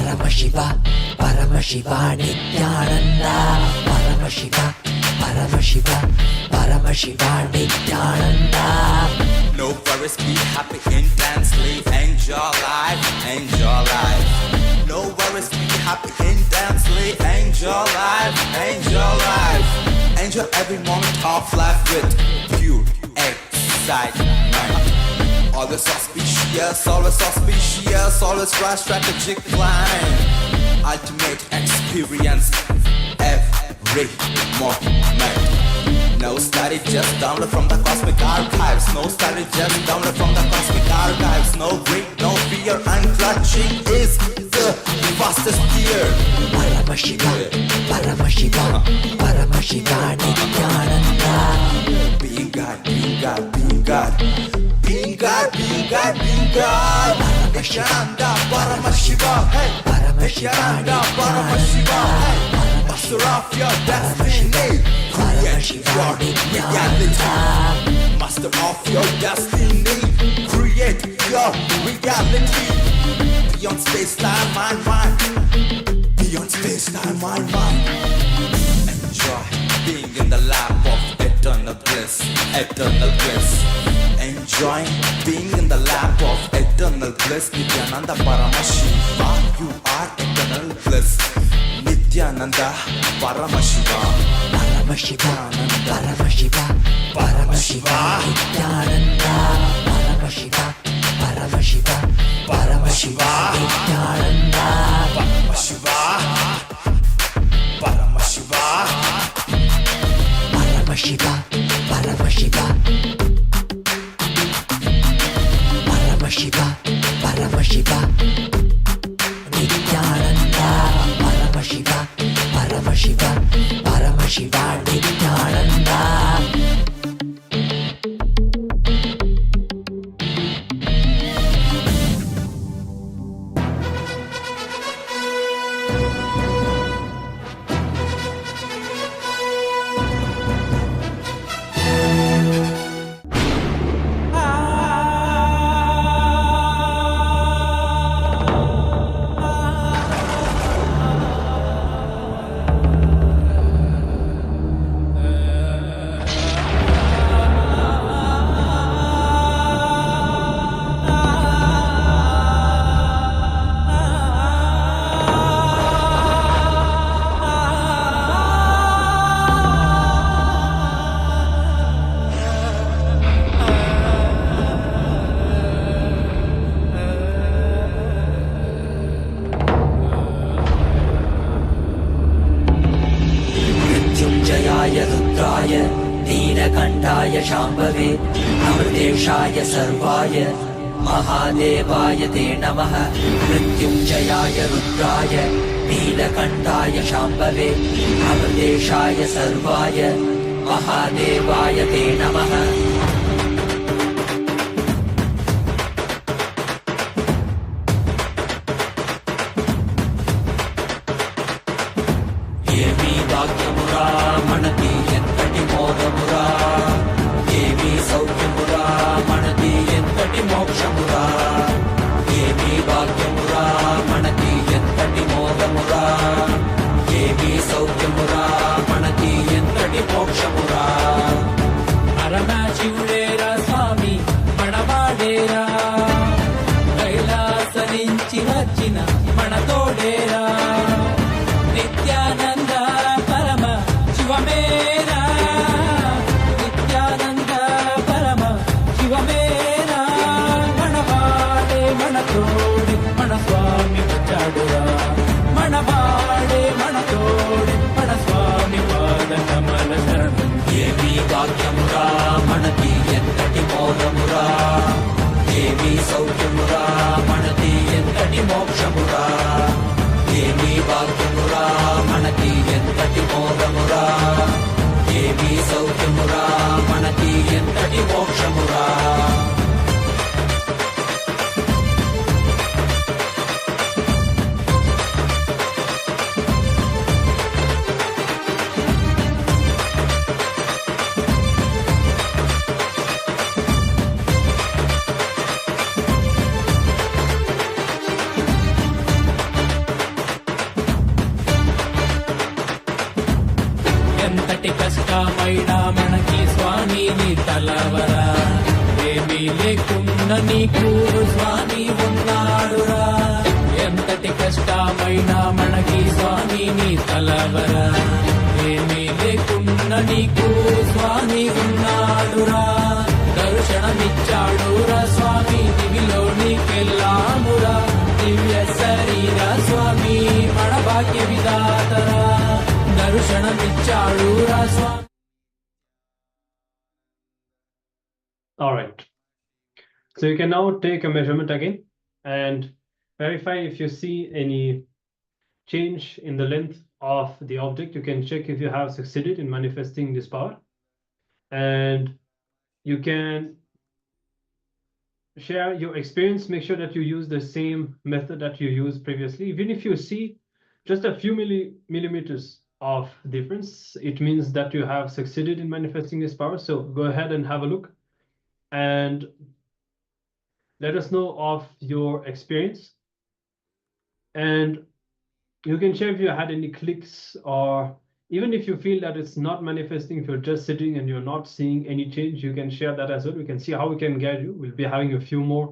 Paramashiva, Paramashiva Nityananda. Paramashiva, Paramashiva, Paramashiva Nityananda. No worries, be happy intensely. Enjoy life, enjoy life. No worries, be happy intensely. Enjoy life, enjoy life. Enjoy every moment of life with pure excitement. Always auspicious, always right strategic planning. Ultimate experience every moment. No study, just download from the cosmic archives. No study, just download from the cosmic archives. No greed, no fear, and clutching is the fastest gear. Paramashiva, Paramashiva, Paramashiva Nityananda. Being God, being God, being God. Being God, being God, being God. Nityananda, Paramashiva, hey. Nityananda, Paramashiva, hey. Master of your destiny. Create your reality. Master of your destiny. Create your reality. Beyond space, time, mind. Beyond space, time, mind. Enjoy being in the lap of eternal bliss, eternal bliss. Enjoy being in the lap of eternal bliss. Nityananda Paramashiva, you are eternal bliss. Nityananda Paramashiva, Paramashiva, Paramashiva, Paramashiva Nityananda. Paramashiva, Paramashiva, Paramashiva Nityananda. Paramashiva, Paramashiva, Paramashiva, Paramashiva, Paramashiva, Paramashiva Nityananda. Paramashiva, Paramashiva, Paramashiva Nityananda. शाम्भवे अमृतेशाय सर्वाय महादेवाय ते नमः। मृत्युञ्जयाय रुद्राय नीलकण्ठाय शाम्भवे अमृतेशाय सर्वाय महादेवाय ते नमः। ఎంతటి కష్టమైనా మనకి స్వామి నీ తలవరా, ఏమీ లేకున్నా నీకు స్వామి ఉన్నాడురా. ఎంతటి కష్టమైనా మనకి స్వామి నీ తలవరా, ఏమీ లేకున్నా నీకు స్వామి ఉన్నాడురా. దర్శనమిచ్చాడురా స్వామి దివిలో నీకెళ్ళామురా, దివ్య శరీర స్వామి మన భాగ్య విధాతరా. దర్శనమిచ్చాడురా స్వామి. All right. So you can now take a measurement again and verify if you see any change in the length of the object. You can check if you have succeeded in manifesting this power, and you can share your experience. Make sure that you use the same method that you used previously. Even if you see just a few millimeters of difference, it means that you have succeeded in manifesting this power. So go ahead and have a look and let us know of your experience. And you can share if you had any clicks, or even if you feel that it's not manifesting, if you're just sitting and you're not seeing any change, you can share that as well. We can see how we can guide you. We'll be having a few more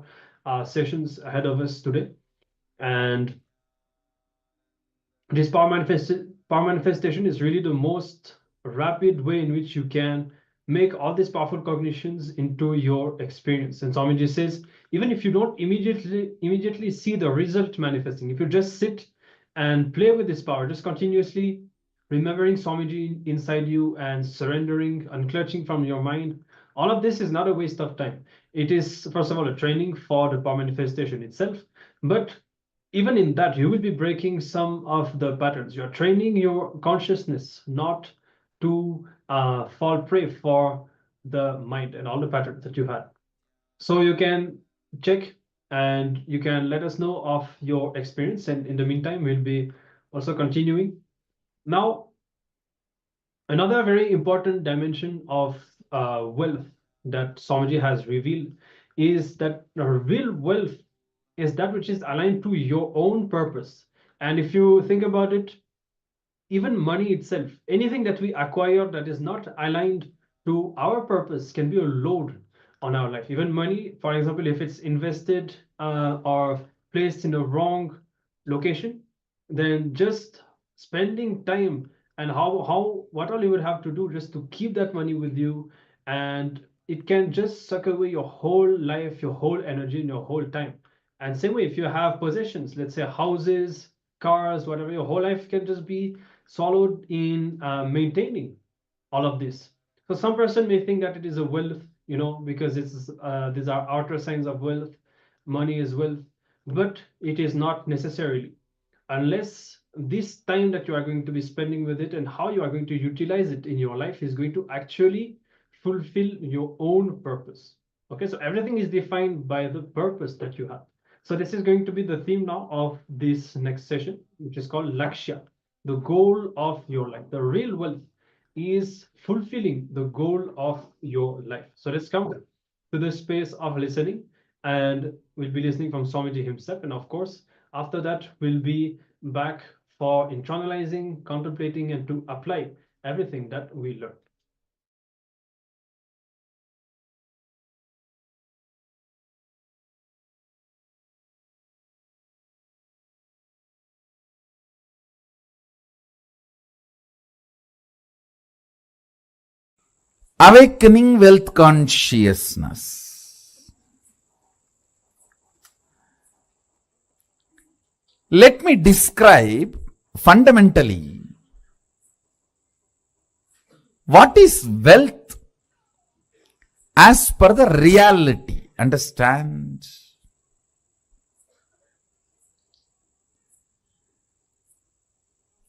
sessions ahead of us today. And this power manifestation is really the most rapid way in which you can make all these powerful cognitions into your experience. And Swamiji says, even if you don't immediately see the result manifesting, if you just sit and play with this power, just continuously remembering Swamiji inside you and surrendering, unclutching from your mind, all of this is not a waste of time. It is, first of all, a training for the power manifestation itself, but even in that, you will be breaking some of the patterns. You're training your consciousness not to fall prey for the mind and all the patterns that you had. So you can check and you can let us know of your experience. And in the meantime, we'll be also continuing. Now, another very important dimension of wealth that Swamiji has revealed is that real wealth is that which is aligned to your own purpose. And if you think about it, even money itself, anything that we acquire that is not aligned to our purpose can be a load on our life. Even money, for example, if it's invested or placed in a wrong location, then just spending time and what all you would have to do just to keep that money with you, and it can just suck away your whole life, your whole energy, and your whole time. And same way, if you have possessions, let's say houses, cars, whatever, your whole life can just be swallowed in maintaining all of this. So some person may think that it is a wealth, because it's these are outer signs of wealth. Money is wealth, but it is not necessarily, unless this time that you are going to be spending with it and how you are going to utilize it in your life is going to actually fulfill your own purpose. Okay, so everything is defined by the purpose that you have. So this is going to be the theme now of this next session, which is called Lakshya, the goal of your life. The real wealth is fulfilling the goal of your life. So let's come to the space of listening, and we'll be listening from Swamiji himself. And of course, after that, we'll be back for internalizing, contemplating, and to apply everything that we learned. Awakening wealth consciousness. Let me describe fundamentally what is wealth as per the reality. Understand?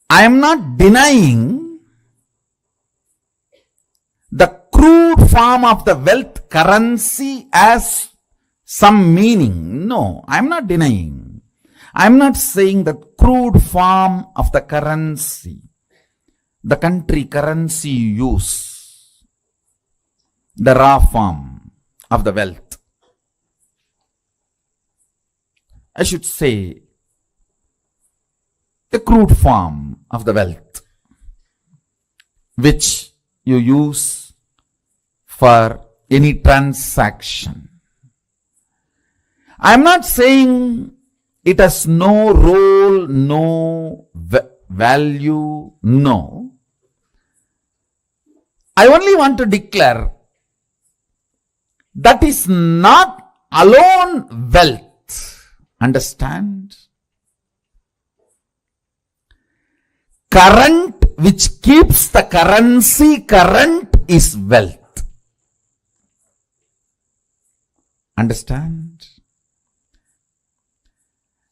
I am not denying the crude form of the wealth currency as some meaning. No, I am not denying. I am not saying the crude form of the currency, the country currency you use, the raw form of the wealth. I should say the crude form of the wealth, which you use for any transaction. I am not saying it has no role, no value, no. I only want to declare that is not alone wealth. Understand? Current which keeps the currency current is wealth. Understand?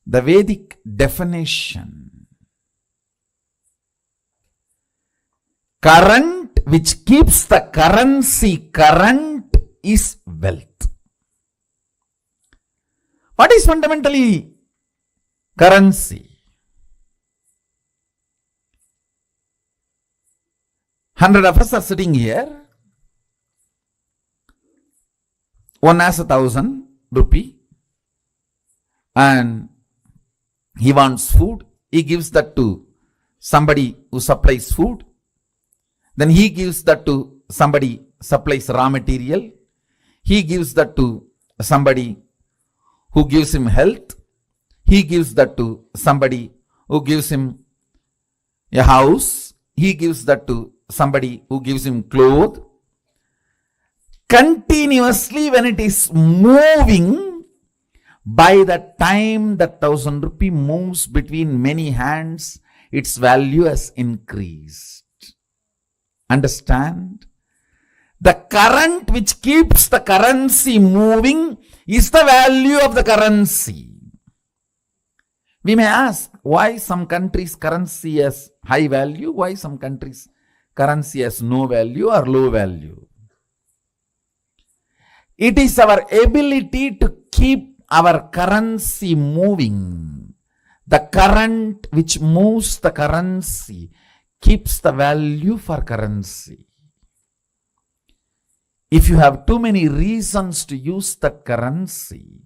The Vedic definition, current which keeps the currency current is wealth. What is fundamentally currency? 100 of us are sitting here. One has 1,000 rupee and he wants food. He gives that to somebody who supplies food. Then he gives that to somebody supplies raw material. He gives that to somebody who gives him health. He gives that to somebody who gives him a house. He gives that to somebody who gives him clothes. Continuously when it is moving, by the time that 1,000 rupee moves between many hands, its value has increased. Understand? The current which keeps the currency moving is the value of the currency. We may ask, why some countries' currency has high value, why some countries' currency has no value or low value. It is our ability to keep our currency moving. The current which moves the currency keeps the value for currency. If you have too many reasons to use that currency,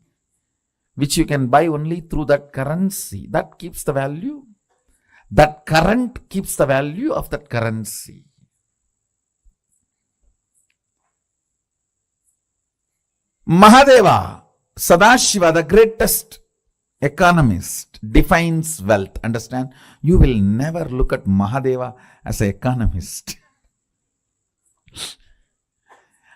which you can buy only through that currency, that keeps the value. That current keeps the value of that currency. Mahadeva, Sadashiva, the greatest economist, defines wealth. Understand? You will never look at Mahadeva as an economist.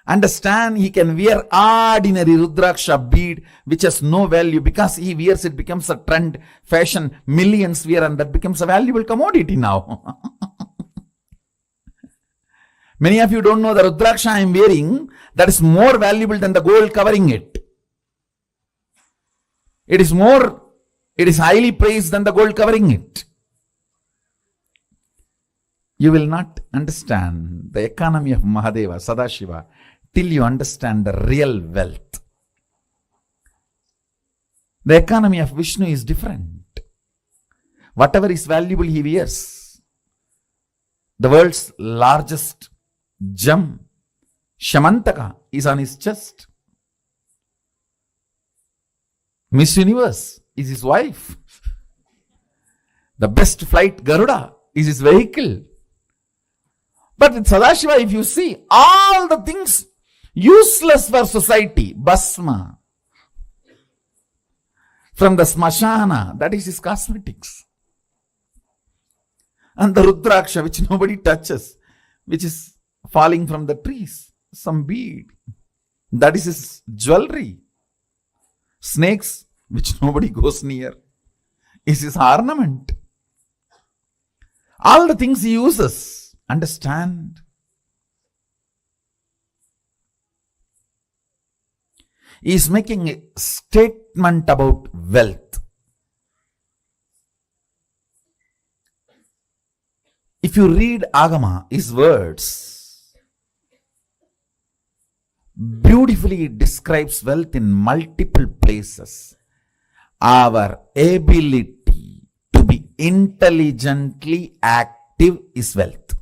Understand? He can wear ordinary Rudraksha bead which has no value. Because he wears it becomes a trend, fashion, millions wear, and that becomes a valuable commodity now. Many of you don't know the Rudraksha I am wearing, that is more valuable than the gold covering it. It is highly praised than the gold covering it. You will not understand the economy of Mahadeva, Sadashiva, till you understand the real wealth. The economy of Vishnu is different. Whatever is valuable he wears. The world's largest gem, Shamantaka, is on his chest. Miss Universe is his wife. The best flight Garuda is his vehicle. But in Sadashiva, if you see, all the things useless for society, Basma, from the Smashana, that is his cosmetics. And the Rudraksha, which nobody touches, which is falling from the trees, some bead, that is his jewelry. Snakes, which nobody goes near, is his ornament. All the things he uses. Understand? He is making a statement about wealth. If you read Agama, his words, beautifully describes wealth in multiple places. Our ability to be intelligently active is wealth.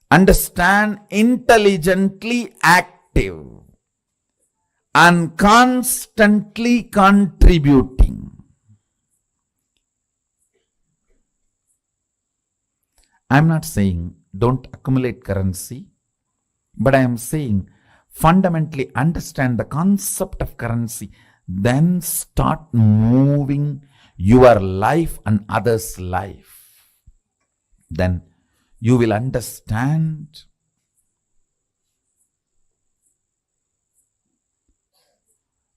Understand, intelligently active and constantly contributing. I'm not saying don't accumulate currency, but I am saying fundamentally understand the concept of currency, then start moving your life and others' life. Then you will understand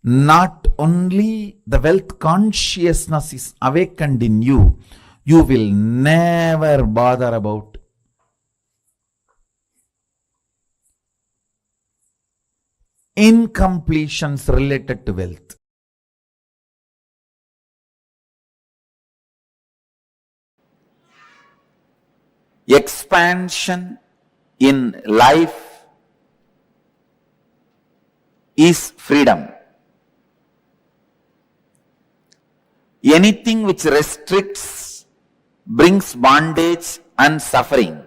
not only the wealth consciousness is awakened in you, you will never bother about incompletions related to wealth. Expansion in life is freedom. Anything which restricts brings bondage and suffering.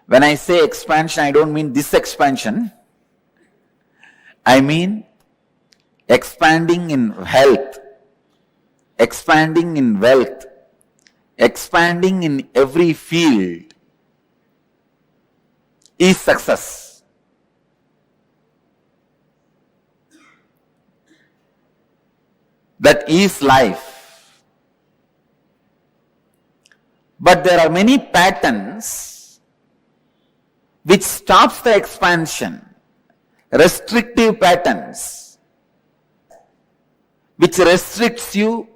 When I say expansion, I don't mean this expansion. I mean expanding in health, expanding in wealth, expanding in every field is success. That is life. But there are many patterns which stops the expansion. Restrictive patterns which restricts you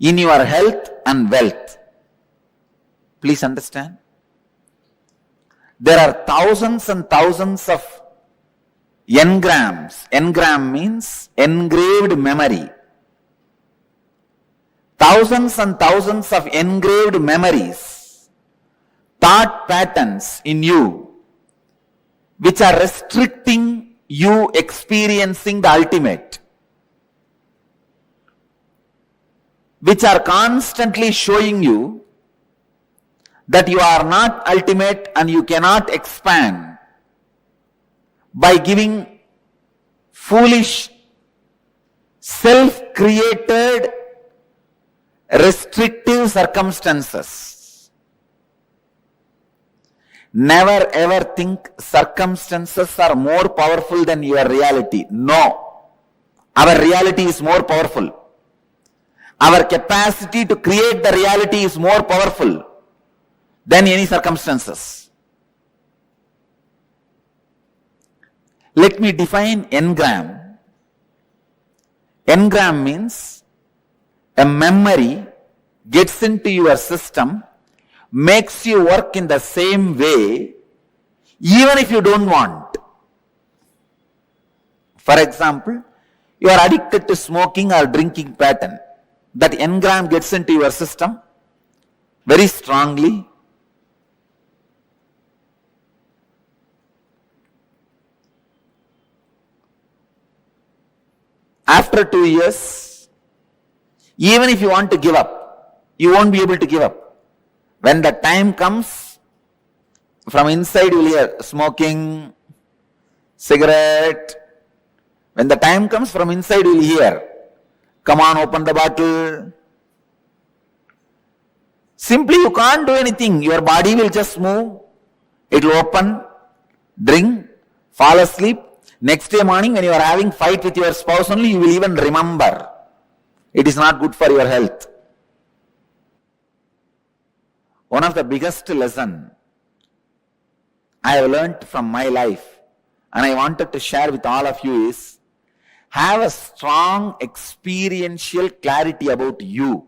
in your health and wealth. Please understand. There are thousands and thousands of engrams. Engram means engraved memory. Thousands and thousands of engraved memories, thought patterns in you, which are restricting you experiencing the ultimate, which are constantly showing you that you are not ultimate and you cannot expand by giving foolish, self-created, restrictive circumstances. Never ever think circumstances are more powerful than your reality. No. Our reality is more powerful. Our capacity to create the reality is more powerful than any circumstances. Let me define engram. Engram means a memory gets into your system, makes you work in the same way, even if you don't want. For example, you are addicted to smoking or drinking pattern. That engram gets into your system very strongly. After 2 years, even if you want to give up, you won't be able to give up. When the time comes, from inside you will hear smoking, cigarette. When the time comes, from inside you will hear, come on, open the bottle. Simply you can't do anything. Your body will just move. It will open, drink, fall asleep. Next day morning when you are having fight with your spouse only, you will even remember. It is not good for your health. One of the biggest lessons I have learnt from my life and I wanted to share with all of you is, have a strong experiential clarity about you.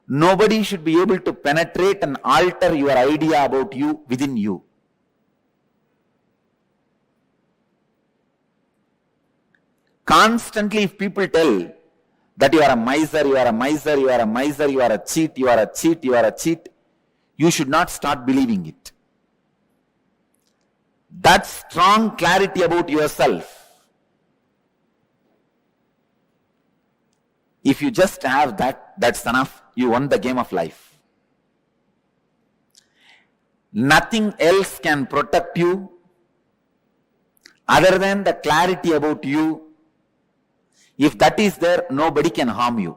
Nobody should be able to penetrate and alter your idea about you within you. Constantly, if people tell that you are a miser, you are a miser, you are a miser, you are a cheat, you are a cheat, you are a cheat, you should not start believing it. That strong clarity about yourself, if you just have that, that's enough. You won the game of life. Nothing else can protect you other than the clarity about you. If that is there, nobody can harm you.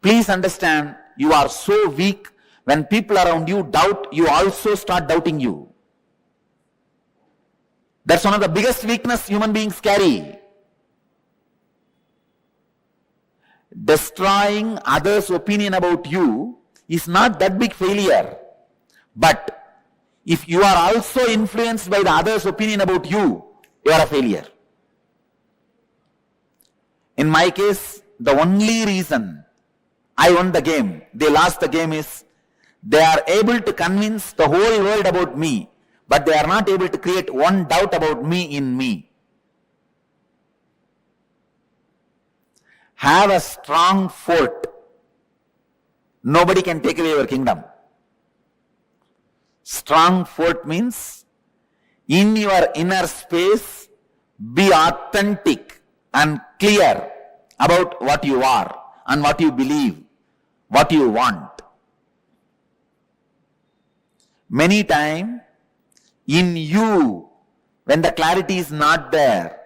Please understand, you are so weak, when people around you doubt, you also start doubting you. That's one of the biggest weakness human beings carry. Destroying others' opinion about you is not that big failure. But if you are also influenced by the others' opinion about you, you are a failure. In my case, the only reason I won the game, they lost the game, is they are able to convince the whole world about me, but they are not able to create one doubt about me in me. Have a strong fort. Nobody can take away your kingdom. Strong fort means in your inner space, be authentic and clear about what you are and what you believe, what you want. Many times, in you, when the clarity is not there,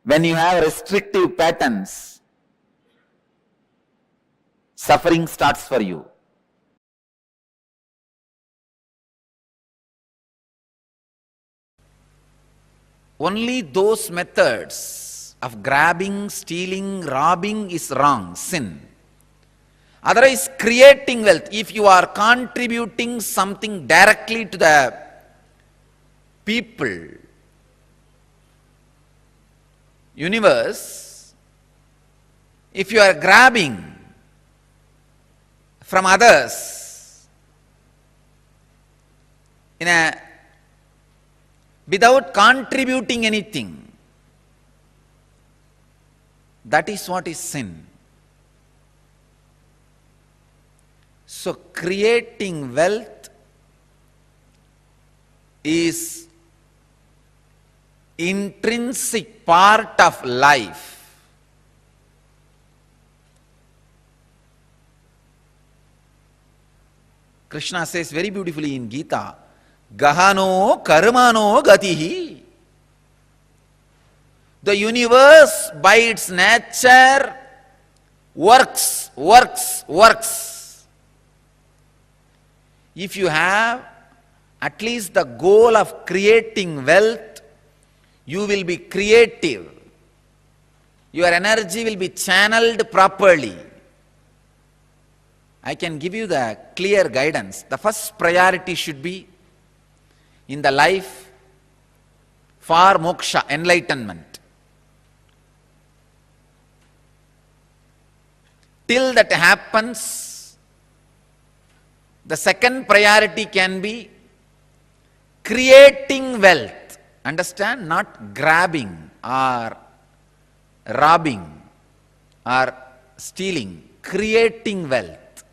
when you have restrictive patterns, suffering starts for you. Only those methods of grabbing, stealing, robbing is wrong, sin. Otherwise, creating wealth, if you are contributing something directly to the people, universe, if you are grabbing from others without contributing anything, that is what is sin. So creating wealth is intrinsic part of life. Krishna says very beautifully in Gita, Gahano karmano gatihi. The universe by its nature works. If you have at least the goal of creating wealth, you will be creative. Your energy will be channeled properly. I can give you the clear guidance. The first priority should be in the life for moksha, enlightenment. Till that happens, the second priority can be creating wealth. Understand? Not grabbing or robbing or stealing. Creating wealth.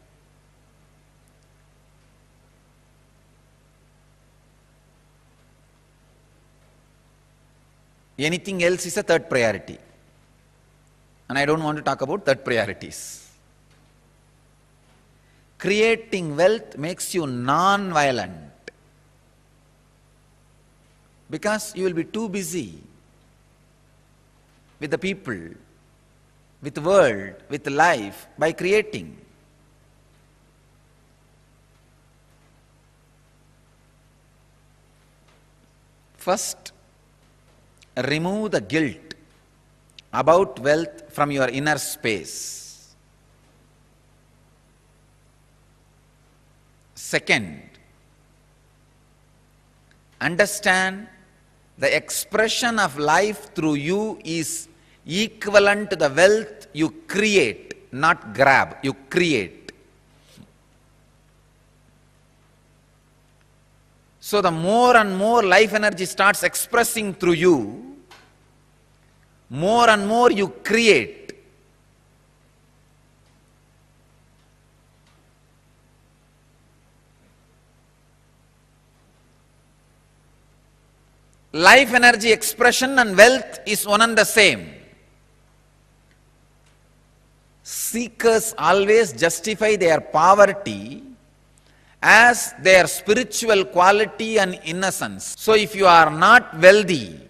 Anything else is a third priority. And I don't want to talk about third priorities. Creating wealth makes you non-violent because you will be too busy with the people, with the world, with life by creating. First, remove the guilt about wealth from your inner space. Second, understand the expression of life through you is equivalent to the wealth you create, not grab, you create. So the more and more life energy starts expressing through you, more and more you create. Life energy expression and wealth is one and the same. Seekers always justify their poverty as their spiritual quality and innocence. So if you are not wealthy,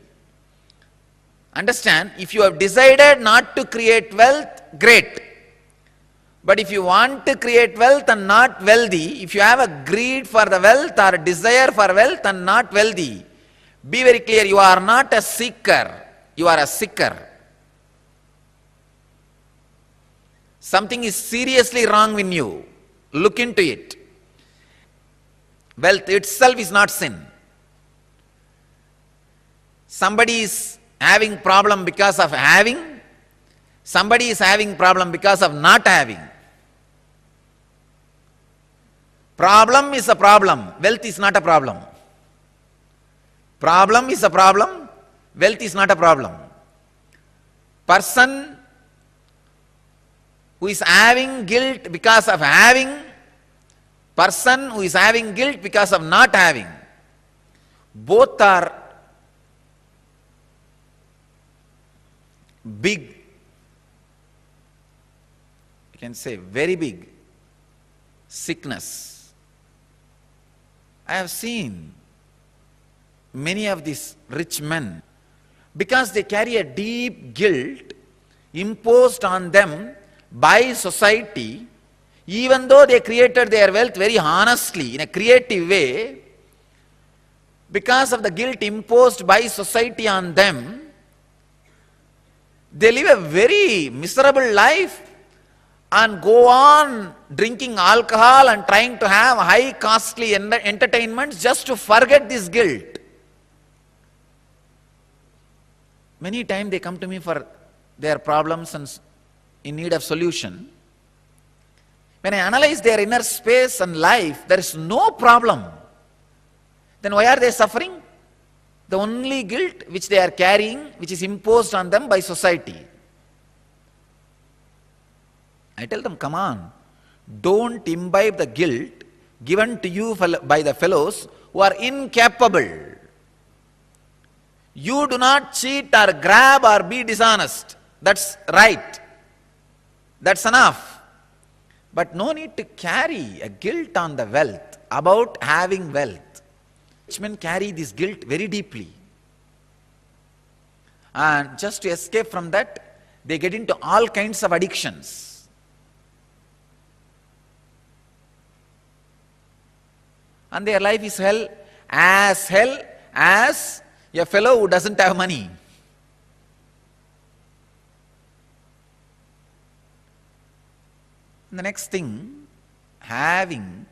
understand, if you have decided not to create wealth, great. But if you want to create wealth and not wealthy, if you have a greed for the wealth or a desire for wealth and not wealthy, be very clear, you are not a seeker, you are a seeker. Something is seriously wrong in you. Look into it. Wealth itself is not sin. Somebody is having problem because of having, somebody is having problem because of not having. Problem is a problem, wealth is not a problem. Problem is a problem, wealth is not a problem. Person who is having guilt because of having, person who is having guilt because of not having, both are big, you can say very big sickness. I have seen many of these rich men, because they carry a deep guilt imposed on them by society, even though they created their wealth very honestly, in a creative way, because of the guilt imposed by society on them, they live a very miserable life and go on drinking alcohol and trying to have high costly entertainments just to forget this guilt. Many times they come to me for their problems and in need of solution. When I analyze their inner space and life, there is no problem. Then why are they suffering? The only guilt which they are carrying, which is imposed on them by society. I tell them, come on, don't imbibe the guilt given to you by the fellows who are incapable. You do not cheat or grab or be dishonest. That's right. That's enough. But no need to carry a guilt on the wealth, about having wealth. Rich men carry this guilt very deeply. And just to escape from that, they get into all kinds of addictions. And their life is hell as a fellow who doesn't have money. And the next thing, having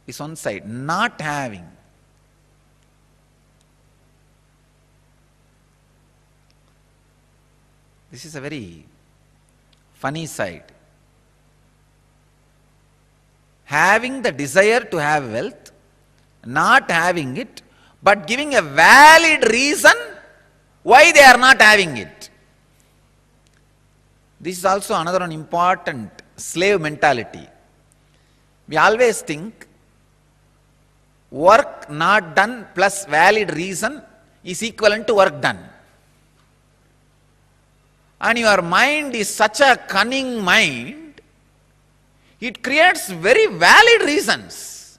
is one side, not having. This is a very funny side. Having the desire to have wealth, not having it, but giving a valid reason why they are not having it. This is also another one important slave mentality. We always think work not done plus valid reason is equivalent to work done. And your mind is such a cunning mind, it creates very valid reasons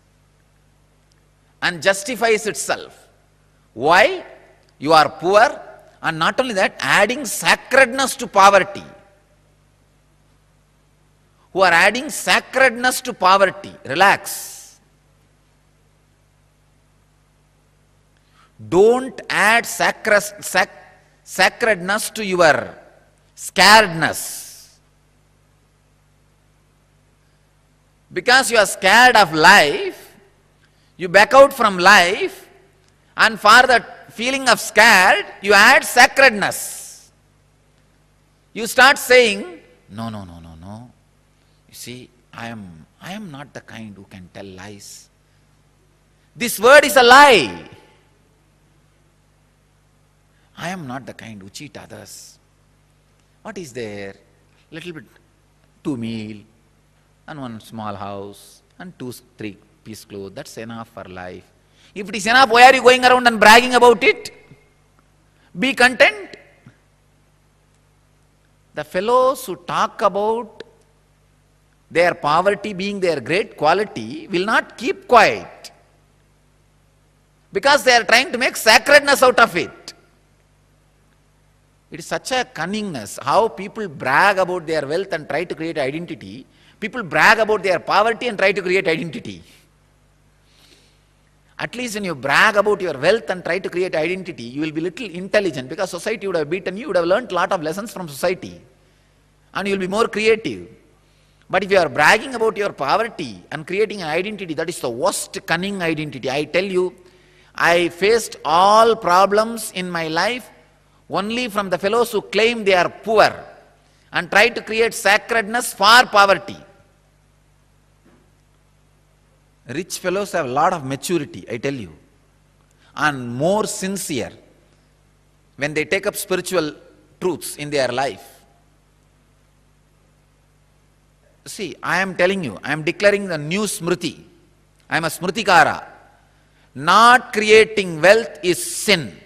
and justifies itself. Why? You are poor, and not only that, adding sacredness to poverty. Who are adding sacredness to poverty. Relax. Don't add sacredness to your scaredness. Because you are scared of life, you back out from life, and for that feeling of scared, you add sacredness. You start saying, no. You see, I am not the kind who can tell lies. This word is a lie. I am not the kind who cheat others. What is there? Little bit, 2 meals, and 1 small house, and 2, 3 piece clothes. That's enough for life. If it is enough, why are you going around and bragging about it? Be content. The fellows who talk about their poverty being their great quality will not keep quiet, because they are trying to make sacredness out of it. It is such a cunningness, how people brag about their wealth and try to create identity. People brag about their poverty and try to create identity. At least when you brag about your wealth and try to create identity, you will be little intelligent, because society would have beaten you, would have learnt a lot of lessons from society, and you will be more creative. But if you are bragging about your poverty and creating an identity, that is the worst cunning identity. I tell you, I faced all problems in my life only from the fellows who claim they are poor and try to create sacredness for poverty. Rich fellows have a lot of maturity, I tell you, and more sincere when they take up spiritual truths in their life. See, I am telling you, I am declaring the new Smriti. I am a Smritikara. Not creating wealth is sin.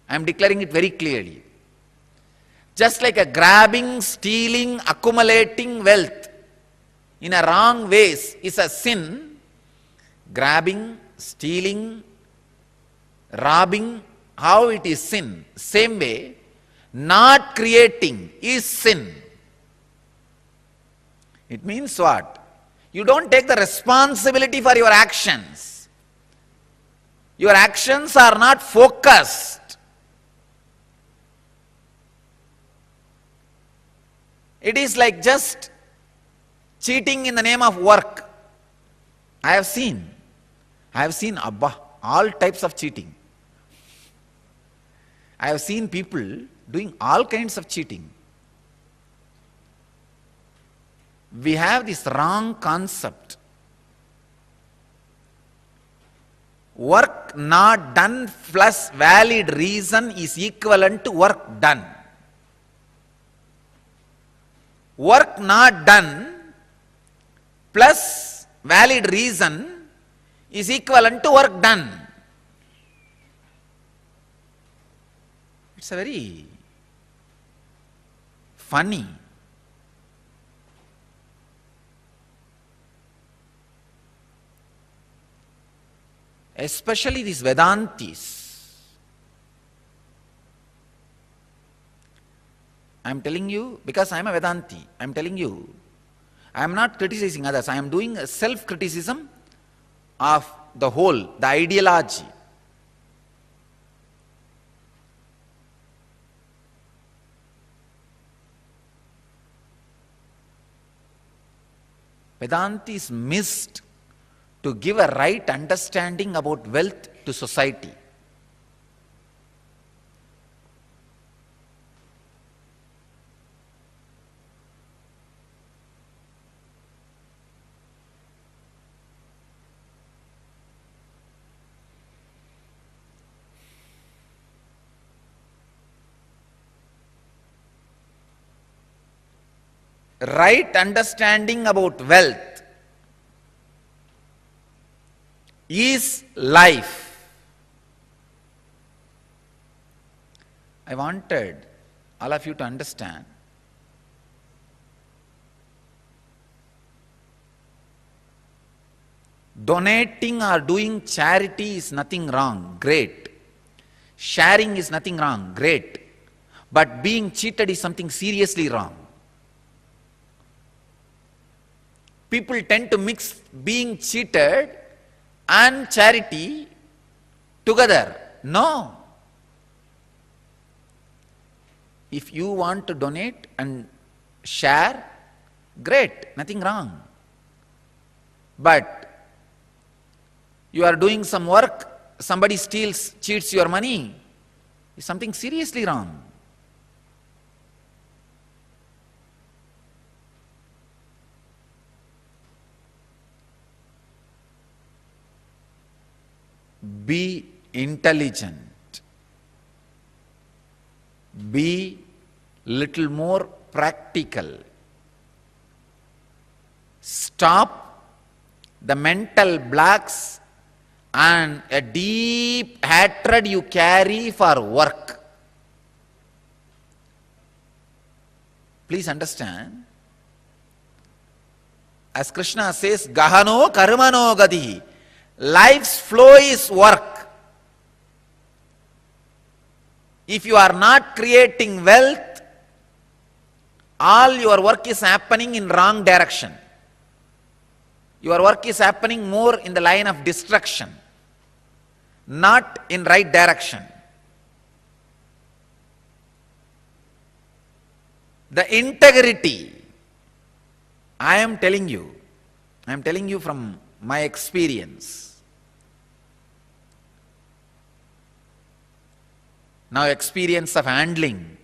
I am declaring it very clearly. Just like a grabbing, stealing, accumulating wealth in a wrong ways is a sin, grabbing, stealing, robbing, how it is sin? Same way, not creating is sin. It means what? You don't take the responsibility for your actions. Your actions are not focused. It is like just cheating in the name of work. I have seen Abba, all types of cheating. I have seen people doing all kinds of cheating. We have this wrong concept. Work not done plus valid reason is equivalent to work done. Work not done plus valid reason is equivalent to work done. It's a very funny. Especially these Vedantis. I am telling you, because I am a Vedanti, I am telling you, I am not criticizing others, I am doing a self-criticism of the whole, the ideology. Vedantis missed to give a right understanding about wealth to society. Right understanding about wealth is life. I wanted all of you to understand. Donating or doing charity is nothing wrong, great. Sharing is nothing wrong, great. But being cheated is something seriously wrong. People tend to mix being cheated and charity together. No. If you want to donate and share, great, nothing wrong. But you are doing some work, somebody cheats your money, is something seriously wrong. Be intelligent. Be little more practical. Stop the mental blocks and a deep hatred you carry for work. Please understand. As Krishna says, Gahano karmano gadihi. Life's flow is work. If you are not creating wealth, all your work is happening in wrong direction. Your work is happening more in the line of destruction, not in right direction. The integrity, I am telling you from my experience. Now experience of handling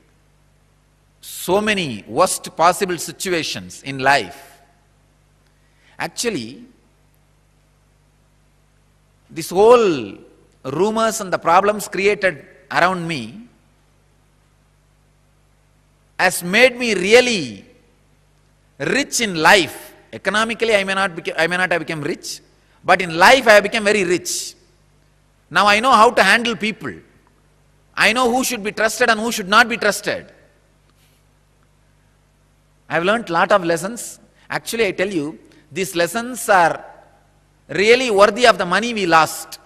so many worst possible situations in life. Actually, this whole rumors and the problems created around me has made me really rich in life. Economically, I may not have become rich, but in life I have become very rich. Now I know how to handle people. I know who should be trusted and who should not be trusted. I have learnt a lot of lessons. Actually, I tell you, these lessons are really worthy of the money we lost.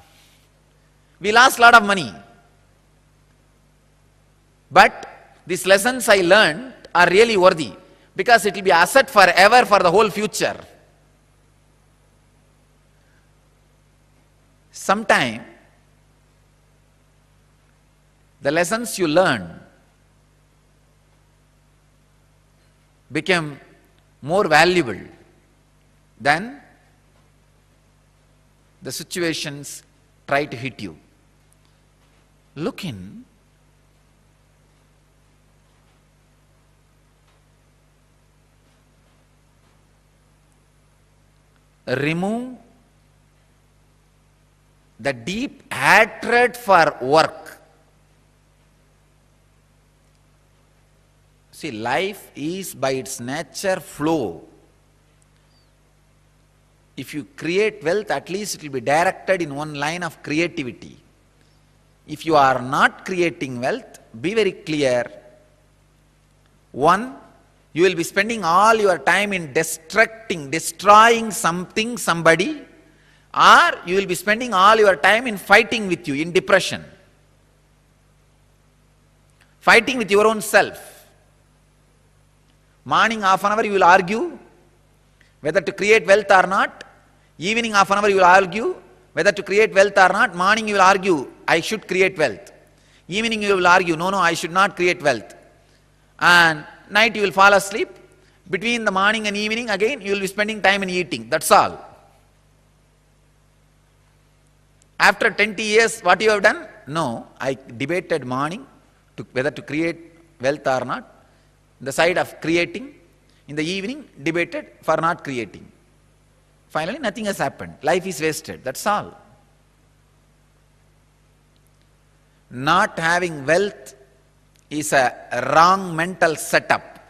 We lost a lot of money. But these lessons I learned are really worthy, because it will be asset forever for the whole future. Sometime, the lessons you learn become more valuable than the situations try to hit you. Look in. Remove the deep hatred for work. See, life is by its nature flow. If you create wealth, at least it will be directed in one line of creativity. If you are not creating wealth, be very clear. One, you will be spending all your time in destroying something, somebody, or you will be spending all your time in fighting with you, in depression. Fighting with your own self. Morning half an hour you will argue whether to create wealth or not. Evening half an hour you will argue whether to create wealth or not. Morning you will argue, I should create wealth. Evening you will argue, no, I should not create wealth. And night you will fall asleep. Between the morning and evening, again you will be spending time in eating. That's all. After 20 years, what you have done? No, I debated morning whether to create wealth or not. The side of creating. In the evening, debated for not creating. Finally, nothing has happened. Life is wasted. That's all. Not having wealth is a wrong mental setup.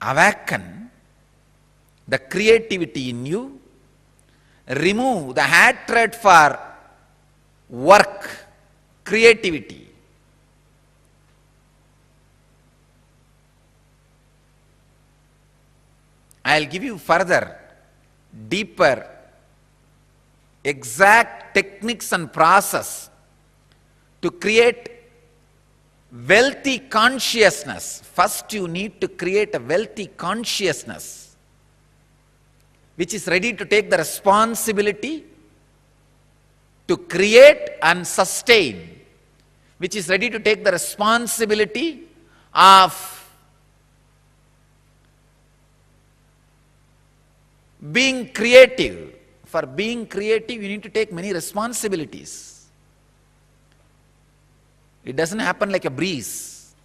Awaken the creativity in you. Remove the hatred for work, creativity. I'll give you further, deeper, exact techniques and process to create wealthy consciousness. First you need to create a wealthy consciousness which is ready to take the responsibility to create and sustain, which is ready to take the responsibility of being creative. For being creative, you need to take many responsibilities. It doesn't happen like a breeze.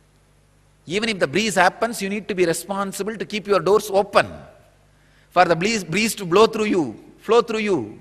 Even if the breeze happens, you need to be responsible to keep your doors open for the breeze to blow through you, flow through you.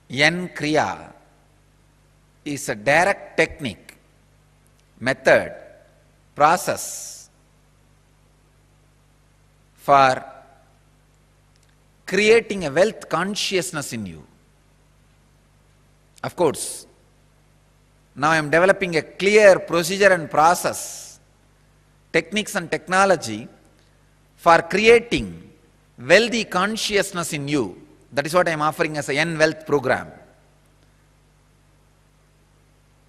N Kriya is a direct technique, method, process for creating a wealth consciousness in you. Of course, now I am developing a clear procedure and process, techniques and technology for creating wealthy consciousness in you. That is what I am offering as a N Wealth program.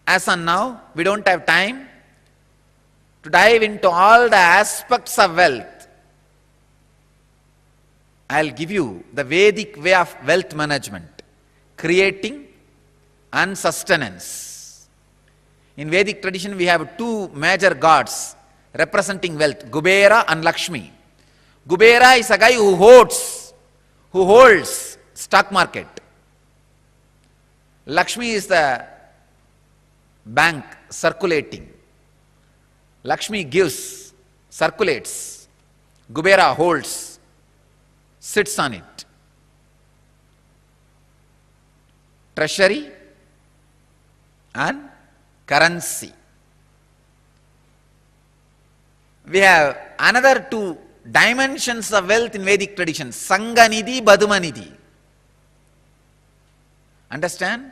As on now, we don't have time to dive into all the aspects of wealth. I'll give you the Vedic way of wealth management, creating and sustenance. In Vedic tradition, we have two major gods representing wealth, Kubera and Lakshmi. Kubera is a guy who holds stock market. Lakshmi is the bank circulating. Lakshmi gives, circulates. Kubera holds, sits on it. Treasury and currency. We have another two dimensions of wealth in Vedic tradition, Sanganidhi, Badumanidhi. Understand?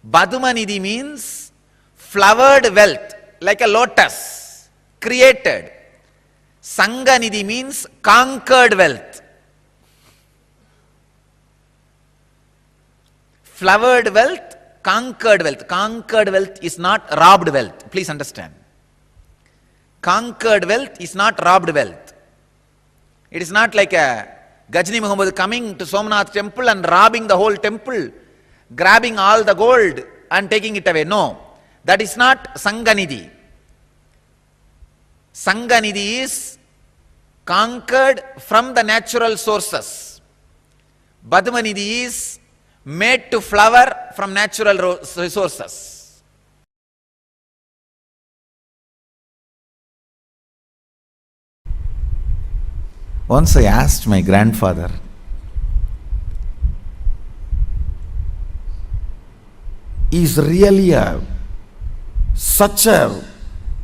Badumanidhi means flowered wealth, like a lotus, created. Sanganidhi means conquered wealth. Flowered wealth, conquered wealth. Conquered wealth is not robbed wealth. Please understand. Conquered wealth is not robbed wealth. It is not like a Gajni Muhammad coming to Somnath temple and robbing the whole temple, grabbing all the gold and taking it away. No, that is not Sanganidhi. Sanganidhi is conquered from the natural sources. Badumanidhi is made to flower from natural resources. Once I asked my grandfather, is really such a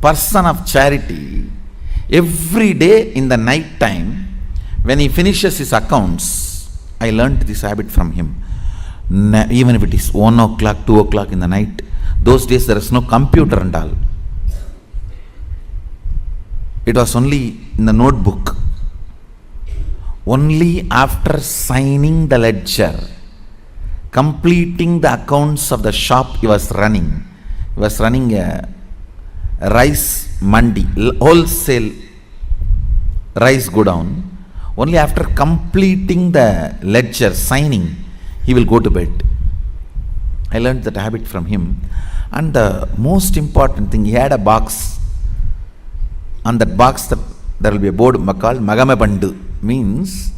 person of charity. Every day in the night time, when he finishes his accounts, I learnt this habit from him. Even if it is 1 o'clock, 2 o'clock in the night, those days there is no computer and all. It was only in the notebook. Only after signing the ledger, completing the accounts of the shop he was running. He was running a rice mandi, wholesale rice godown. Only after completing the ledger, signing, he will go to bed. I learned that habit from him. And the most important thing, he had a box. On that box, there will be a board called Magame Bandu. Means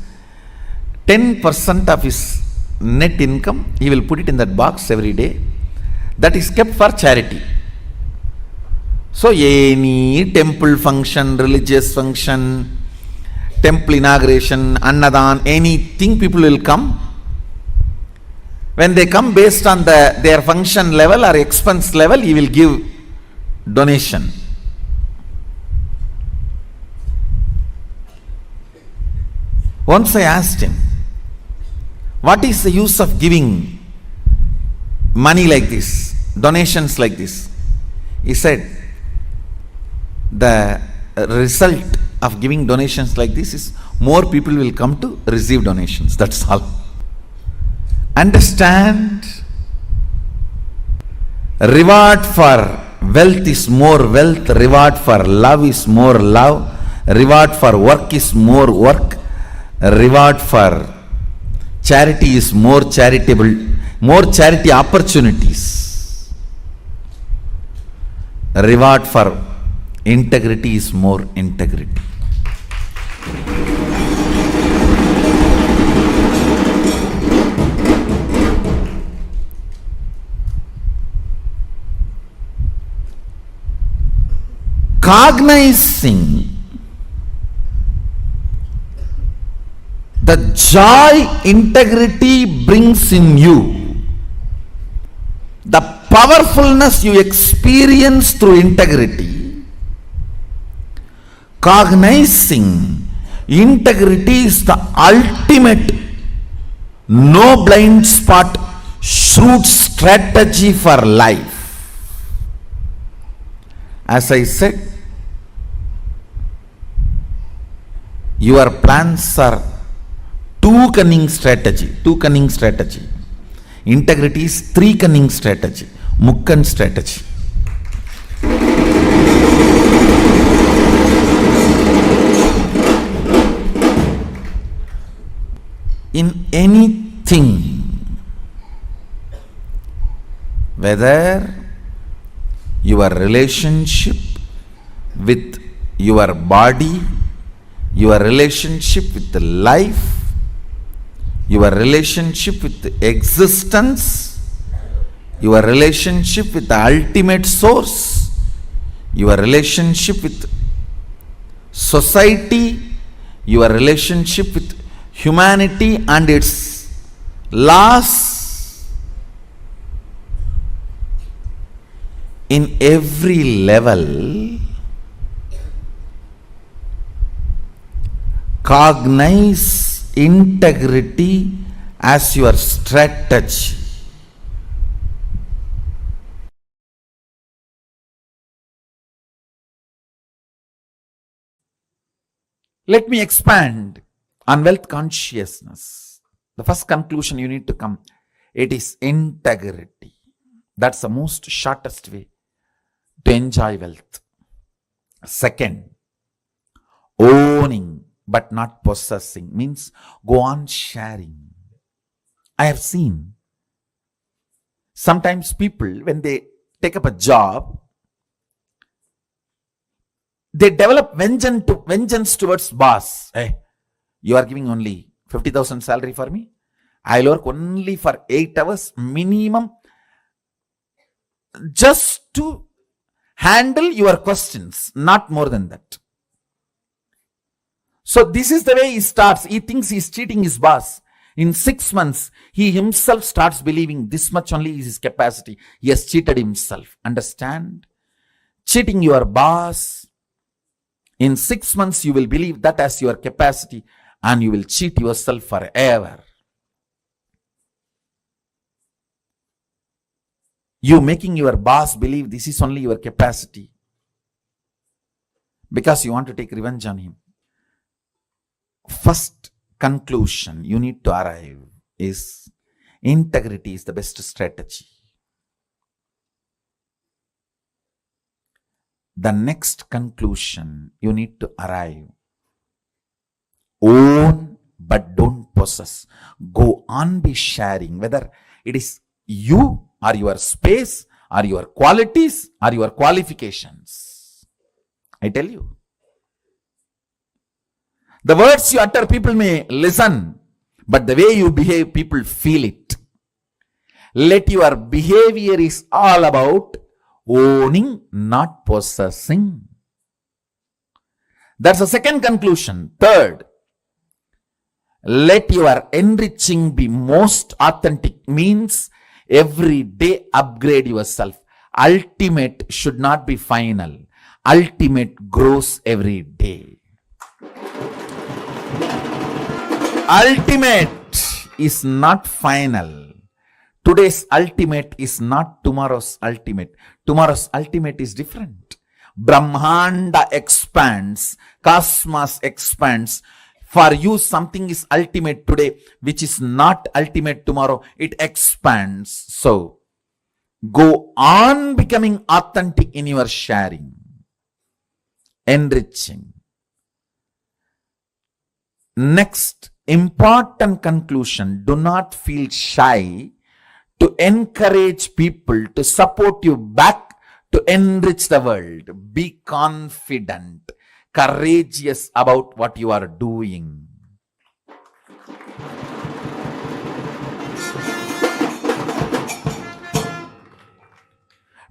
10% of his net income, he will put it in that box every day. That is kept for charity. So any temple function, religious function, temple inauguration, annadan, anything, people will come. When they come, based on their function level or expense level, he will give donation. Once I asked him, what is the use of giving money like this, donations like this? He said, the result of giving donations like this is more people will come to receive donations. That's all. Understand? Reward for wealth is more wealth, reward for love is more love, reward for work is more work, reward for charity is more charitable, more charity opportunities. Reward for integrity is more integrity. Cognizing the joy integrity brings in you powerfulness you experience through integrity, cognizing integrity is the ultimate no blind spot shrewd strategy for life. As I said, your plans are two cunning strategy. Integrity is three cunning strategy. Mukkan strategy. In anything, whether your relationship with your body, your relationship with the life, your relationship with the existence, your relationship with the ultimate source, your relationship with society, your relationship with humanity and its laws, in every level, cognize integrity as your strategy. Let me expand on wealth consciousness. The first conclusion you need to come, it is integrity. That's the most shortest way to enjoy wealth. Second, owning but not possessing means go on sharing. I have seen sometimes people, when they take up a job, they develop vengeance towards boss. Hey, you are giving only 50,000 salary for me. I'll work only for 8 hours minimum just to handle your questions, not more than that. So this is the way he starts. He thinks he's cheating his boss. In 6 months, he himself starts believing this much only is his capacity. He has cheated himself. Understand? Cheating your boss. In 6 months, you will believe that as your capacity and you will cheat yourself forever. You making your boss believe this is only your capacity because you want to take revenge on him. First conclusion you need to arrive is integrity is the best strategy. The next conclusion you need to arrive, own but don't possess. Go on be sharing, whether it is you or your space or your qualities or your qualifications. I tell you, the words you utter, people may listen, but the way you behave, people feel it. Let your behavior is all about owning, not possessing. That's the second conclusion. Third, let your enriching be most authentic, means every day upgrade yourself. Ultimate should not be final. Ultimate grows every day. Ultimate is not final. Today's ultimate is not tomorrow's ultimate. Tomorrow's ultimate is different. Brahmanda expands, cosmos expands. For you, something is ultimate today, which is not ultimate tomorrow. It expands. So, go on becoming authentic in your sharing, enriching. Next, important conclusion, do not feel shy to encourage people to support you back to enrich the world. Be confident, courageous about what you are doing.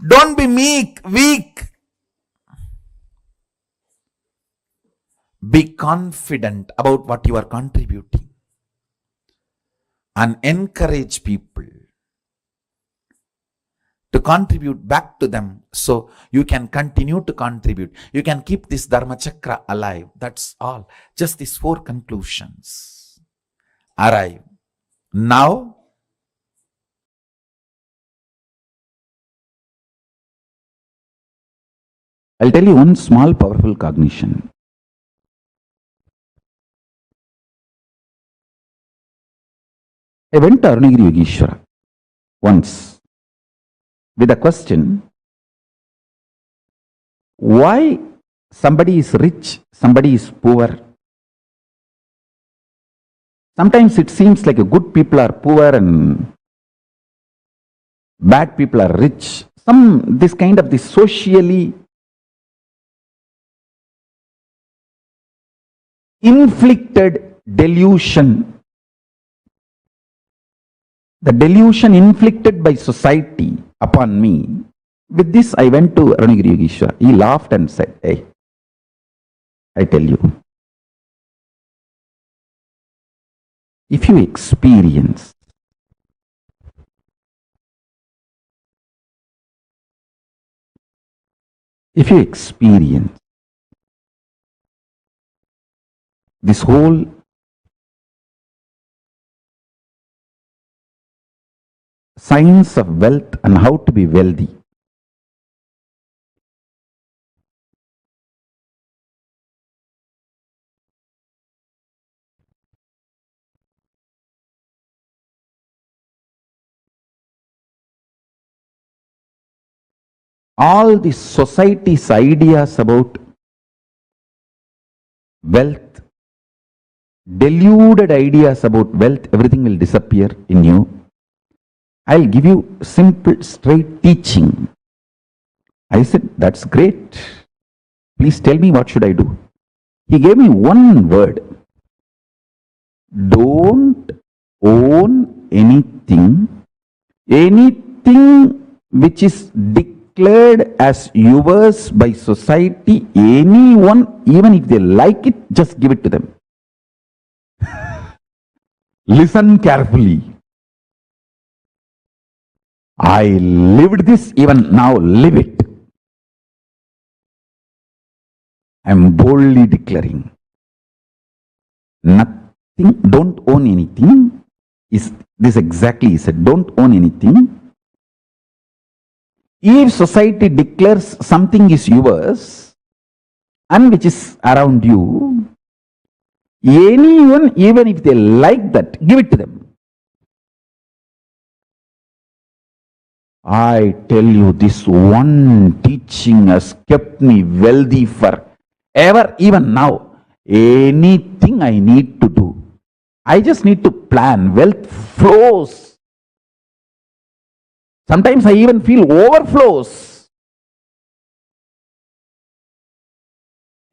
Don't be weak. Be confident about what you are contributing and encourage people to contribute back to them so you can continue to contribute. You can keep this Dharma Chakra alive. That's all. Just these 4 conclusions. Arrive. Now, I'll tell you one small powerful cognition. I went to Arunagiri Yogeshwara once with a question, why somebody is rich, somebody is poor? Sometimes it seems like good people are poor and bad people are rich. This kind of socially inflicted delusion. The delusion inflicted by society upon me. With this, I went to Arunagiri Yogeshwara. He laughed and said, hey, I tell you, if you experience this whole science of wealth and how to be wealthy, all the society's ideas about wealth, deluded ideas about wealth, everything will disappear in you. I'll give you simple, straight teaching. I said, that's great. Please tell me, what should I do? He gave me one word. Don't own anything which is declared as yours by society, anyone, even if they like it, just give it to them. Listen carefully. I lived this, even now live it. I am boldly declaring, nothing, don't own anything. This exactly he said, don't own anything. If society declares something is yours and which is around you, anyone, even if they like that, give it to them. I tell you, this one teaching has kept me wealthy forever, even now. Anything I need to do, I just need to plan. Wealth flows. Sometimes I even feel overflows.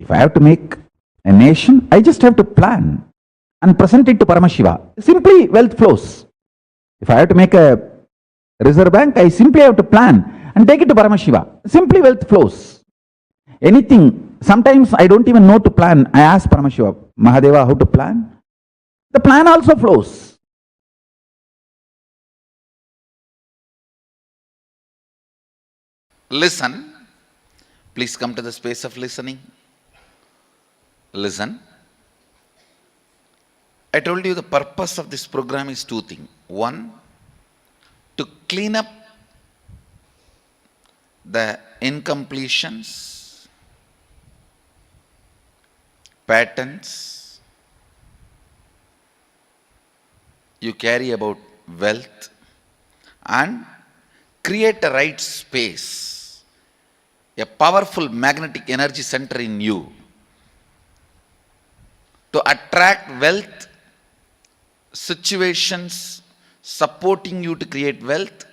If I have to make a nation, I just have to plan and present it to Paramashiva. Simply wealth flows. If I have to make a Reserve Bank, I simply have to plan and take it to Paramashiva. Simply wealth flows. Anything, sometimes I don't even know to plan. I ask Paramashiva, Mahadeva, how to plan? The plan also flows. Listen. Please come to the space of listening. Listen. I told you the purpose of this program is 2 things. 1, to clean up the incompletions, patterns you carry about wealth, and create a right space, a powerful magnetic energy center in you to attract wealth, situations supporting you to create wealth,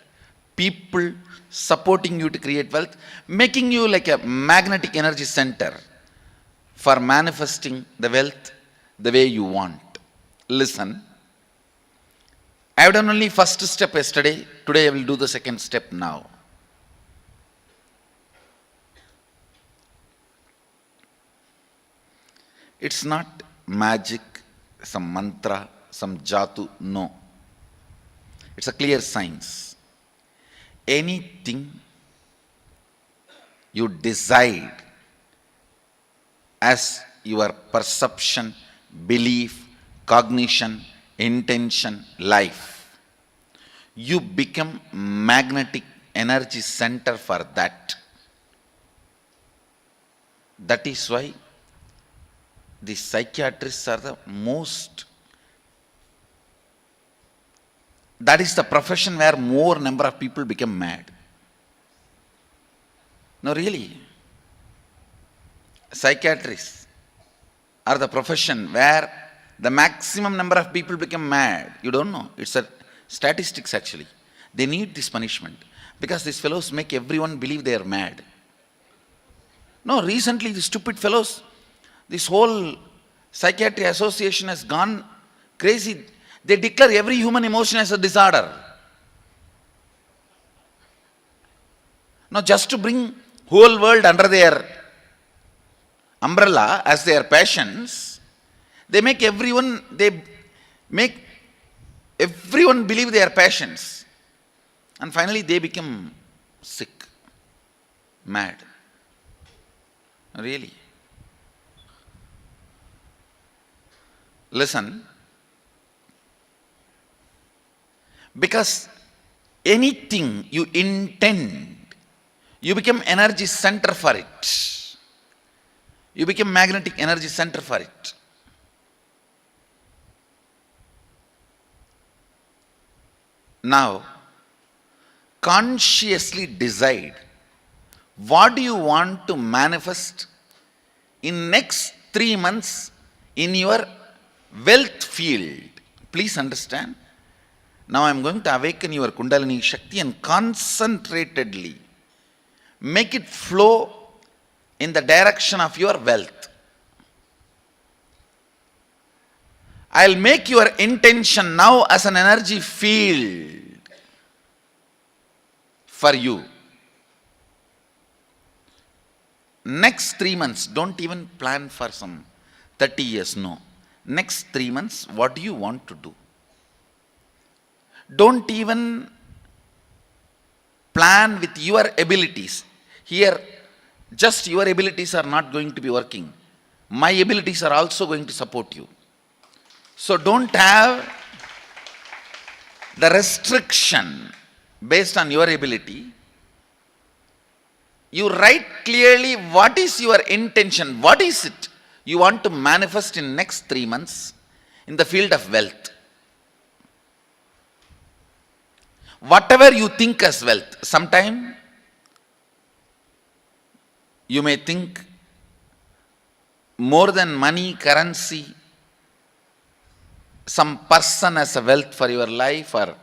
people supporting you to create wealth, making you like a magnetic energy center for manifesting the wealth the way you want. Listen, I have done only first step yesterday. Today I will do the second step now. It's not magic, some mantra, some jatu, no. It's a clear science. anything you decide as your perception, belief, cognition, intention, life, you become magnetic energy center for that. That is why the psychiatrists are the most, that is the profession where more number of people become mad. No, really. Psychiatrists are the profession where the maximum number of people become mad. You don't know. It's a statistics actually. They need this punishment because these fellows make everyone believe they are mad. No, recently the stupid fellows, this whole psychiatry association has gone crazy. They declare every human emotion as a disorder. Now just to bring whole world under their umbrella as their passions, they make everyone believe their passions. And finally they become sick, mad. Really. Listen. Because anything you intend, you become energy center for it. You become magnetic energy center for it. Now, consciously decide what do you want to manifest in next 3 months in your wealth field. Please understand. Now I am going to awaken your Kundalini Shakti and concentratedly make it flow in the direction of your wealth. I'll make your intention now as an energy field for you. Next 3 months, don't even plan for some 30 years, no. Next 3 months, what do you want to do? Don't even plan with your abilities. Here, just your abilities are not going to be working. My abilities are also going to support you. So don't have the restriction based on your ability. You write clearly what is your intention, what is it you want to manifest in next 3 months in the field of wealth. Whatever you think as wealth, sometime you may think more than money, currency, some person as a wealth for your life, or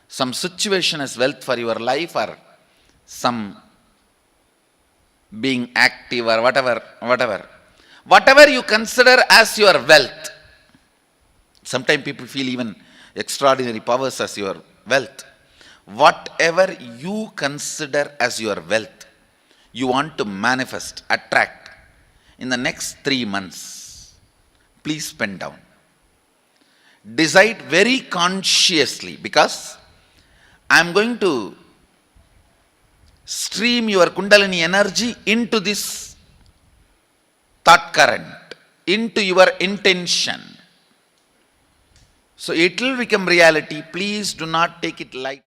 some situation as wealth for your life, or some being active, or whatever you consider as your wealth. Sometimes people feel even extraordinary powers as your wealth. Whatever you consider as your wealth, you want to manifest, attract in the next 3 months, please pen down. Decide very consciously, because I am going to stream your Kundalini energy into this thought current, into your intention. So it will become reality. Please do not take it light.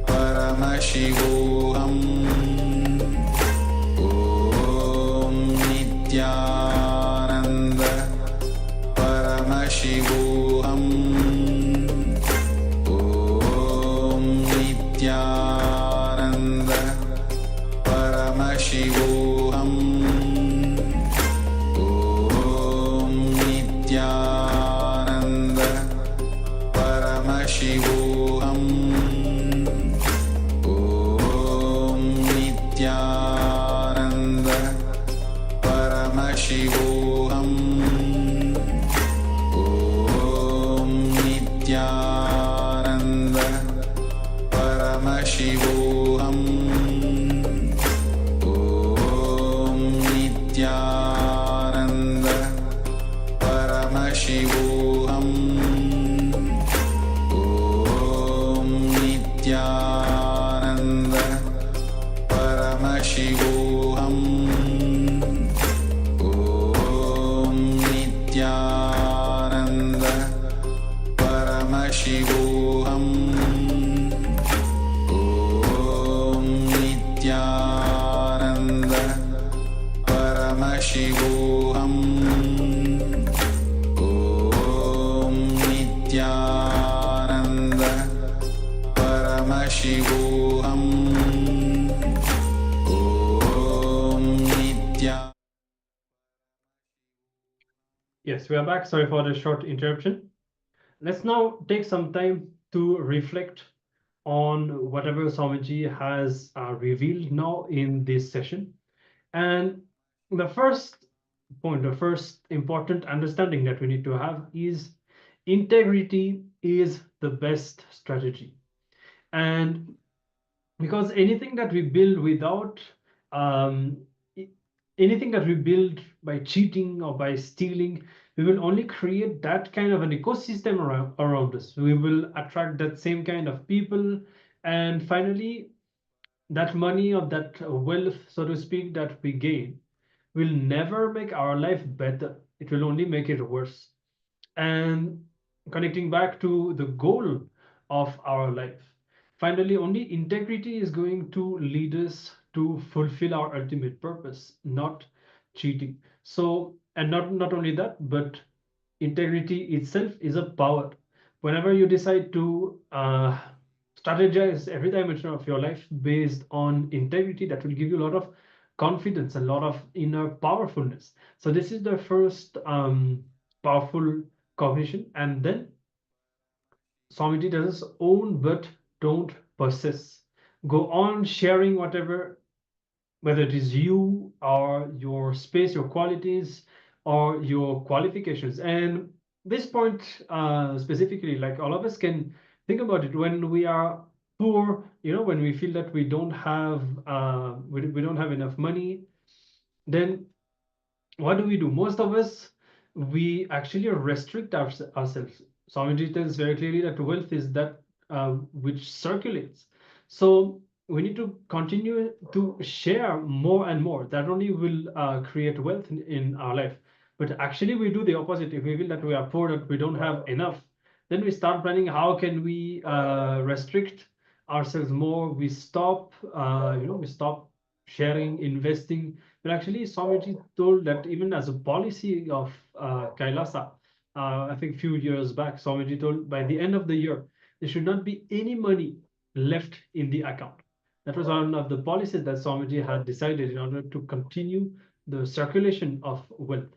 Paramashivoham Om Nityananda Paramashivoham Om Nityananda Paramashivoham Om Nityananda Paramashivoham Om Nityananda Paramashivoham Om Nityananda Paramashivoham Om Nityananda Paramashivoham Om Nityananda Paramashivoham Om Nityananda Paramashivoham Om Nityananda Paramashivoham Om Nityananda Paramashivoham Om Nityananda. Yes, we are back. Sorry for the short interruption. Let's now take some time to reflect on whatever Swamiji has revealed now in this session. And the first point, the first important understanding that we need to have is integrity is the best strategy. And because anything that we build without um, anything that we build by cheating or by stealing, we will only create that kind of an ecosystem around us. We will attract that same kind of people, and finally that money or that wealth, so to speak, that we gain will never make our life better. It will only make it worse. And connecting back to the goal of our life, finally, only integrity is going to lead us to fulfill our ultimate purpose, not cheating. So, and not only that, but integrity itself is a power. Whenever you decide to strategize every dimension of your life based on integrity, that will give you a lot of confidence, a lot of inner powerfulness. So this is the first powerful cognition. And then Swamiji tells us own but don't possess. Go on sharing whatever, whether it is you or your space, your qualities, or your qualifications. And this point specifically, like all of us can think about it when we are poor, when we feel that we don't have we don't have enough money, then what do? Most of us, we actually restrict ourselves. Swamiji tells very clearly that wealth is that which circulates. So we need to continue to share more and more. That only will create wealth in our life. But actually, we do the opposite. If we feel that we are poor, that we don't have enough, then we start planning how can we restrict ourselves more. We stop, we stop sharing, investing. But actually, Swamiji told that even as a policy of Kailasa, I think a few years back, Swamiji told by the end of the year, there should not be any money left in the account. That was one of the policies that Swamiji had decided in order to continue the circulation of wealth.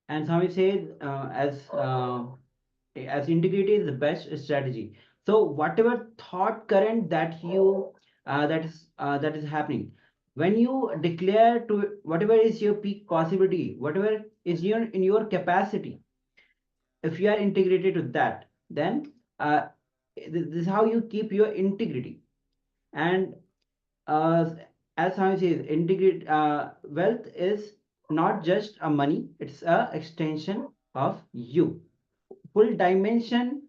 And Swami says, as integrity is the best strategy. So whatever thought current that you that is happening, when you declare to whatever is your peak possibility, whatever is your in your capacity, if you are integrated to that, then this is how you keep your integrity. And uh, as Swami says, integrate wealth is not just a money; it's a extension of you. Full dimension,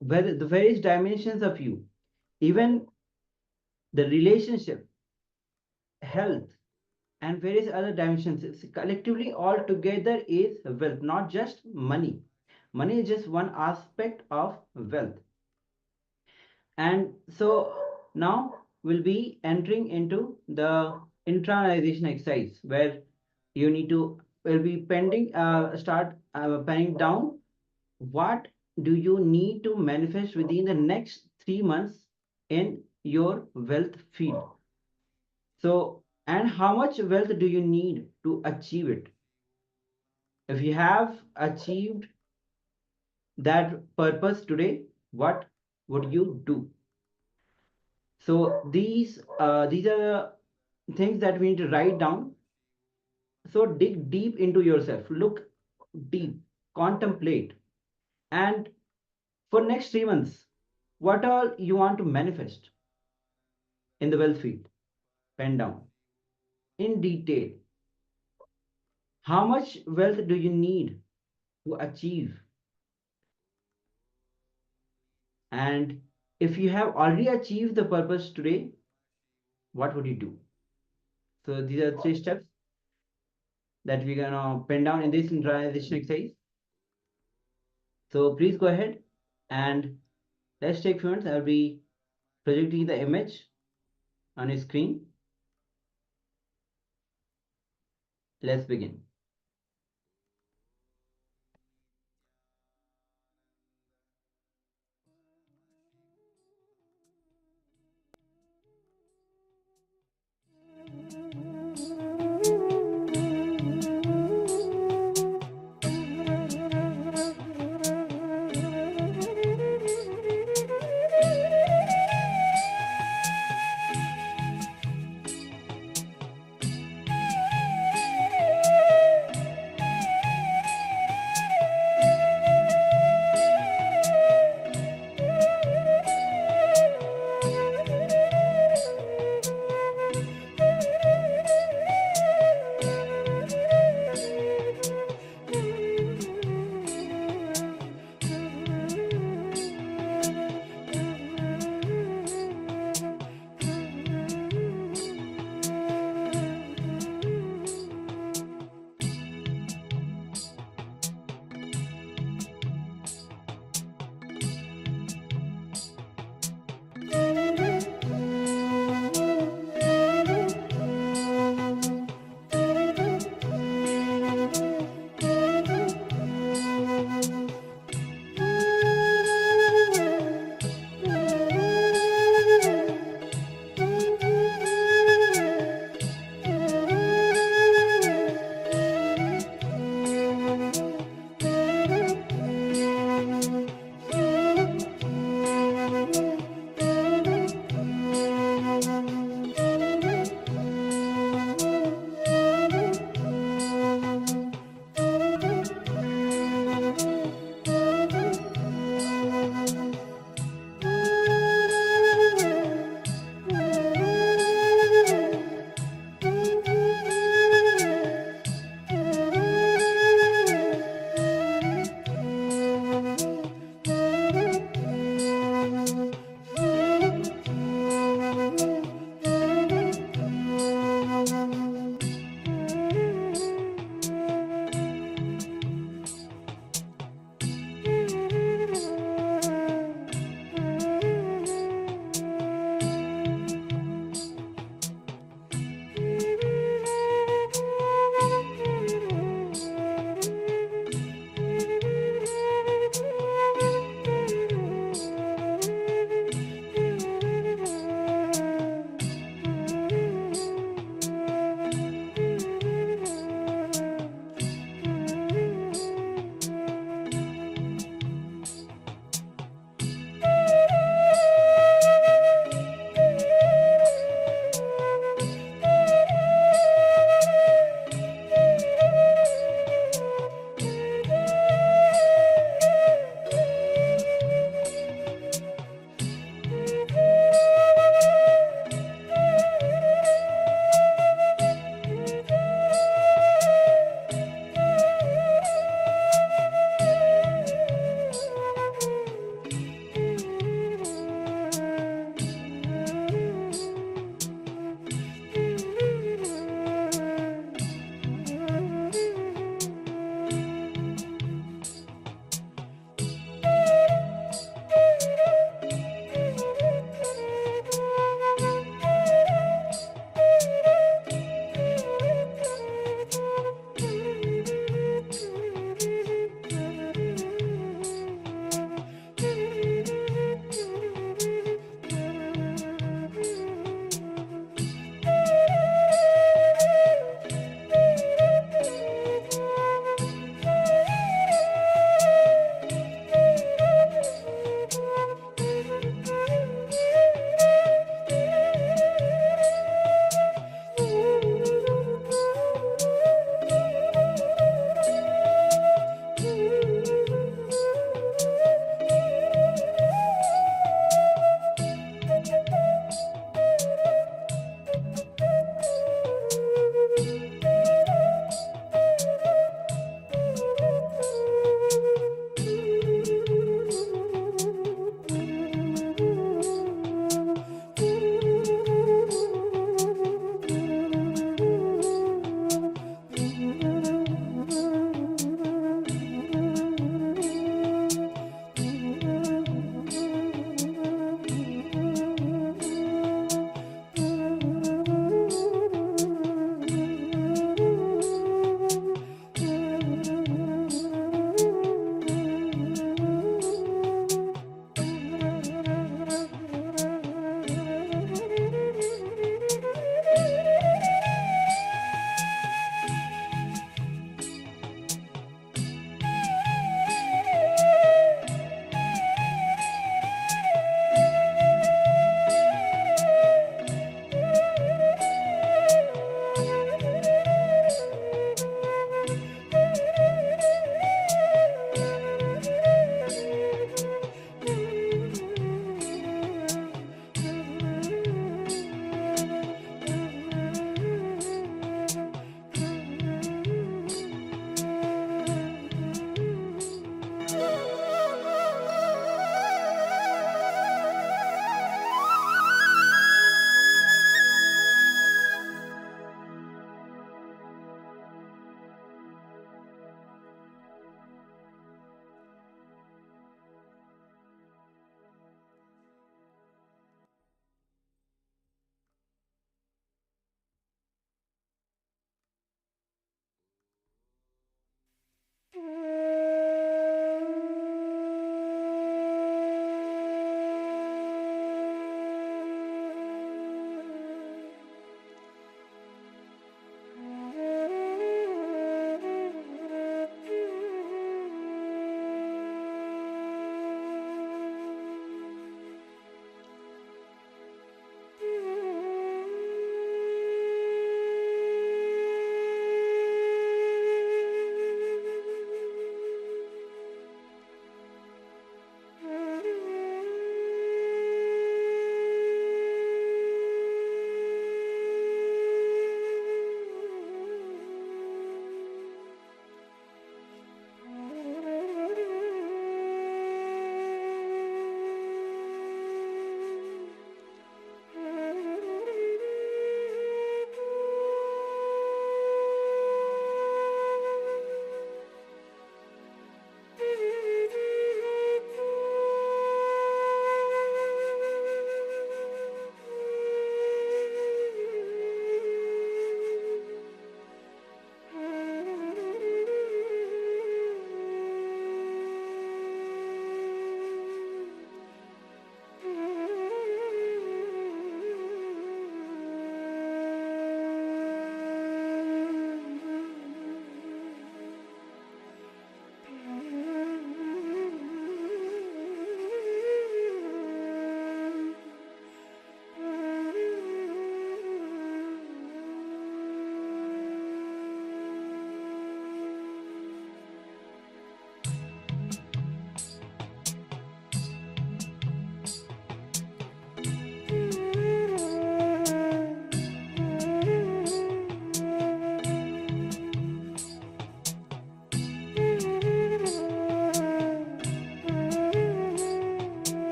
where the various dimensions of you, even the relationship, health, and various other dimensions, collectively all together is wealth, not just money. Money is just one aspect of wealth. And so now we'll be entering into the internalization exercise where you need to will be pending start penning down what do you need to manifest within the next 3 months in your wealth field. So, and how much wealth do you need to achieve it? If you have achieved that purpose today, what would you do? So these are the things that we need to write down. So dig deep into yourself, look deep, contemplate, and for next 3 months, what all you want to manifest in the wealth field, pen down in detail. How much wealth do you need to achieve? And if you have already achieved the purpose today, what would you do? So these are 3 steps that we're gonna pen down in this internalization exercise. So please go ahead and let's take a few minutes. I'll be projecting the image on your screen. Let's begin.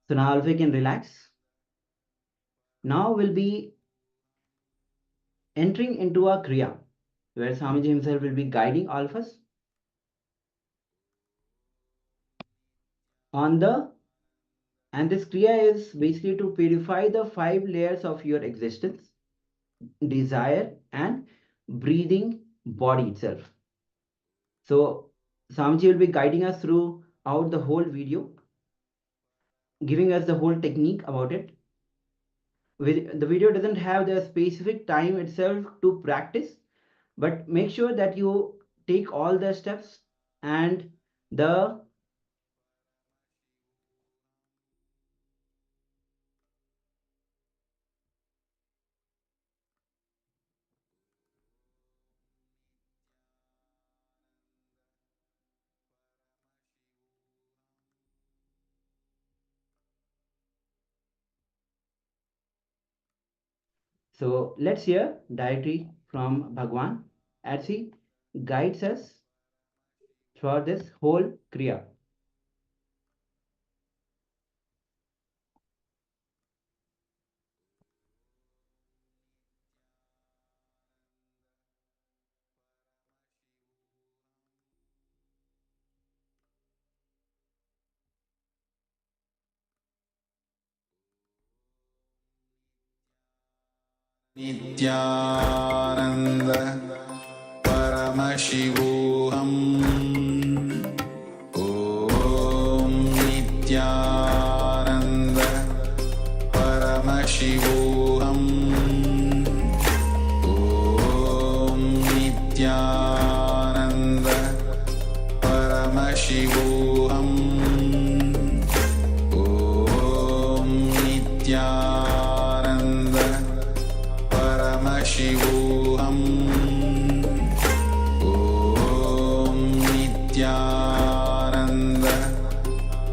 So now all of you can relax. Now we'll be entering into a Kriya, where Swamiji himself will be guiding all of us on and this Kriya is basically to purify the 5 layers of your existence, desire and breathing body itself. So Swamiji will be guiding us throughout the whole video, giving us the whole technique about it. The video doesn't have the specific time itself to practice, but make sure that you take all the steps and the so let's hear directly from Bhagwan as he guides us throughout this whole Kriya. Nityanand परमशिवोऽहम् ॐ नित्यानंद परमशिवोऽहम् ॐ नित्यानंद परमशिवोऽहम् ॐ नित्यानंद परमशिवोऽहम् ॐ नित्यानंद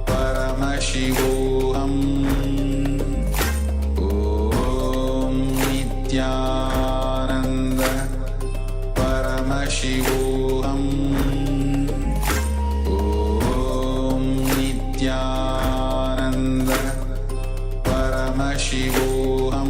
परमशिवोऽहम् ॐ नित्यानंद परमशिवोऽहम् ॐ नित्यानंद परमशिवोऽहम्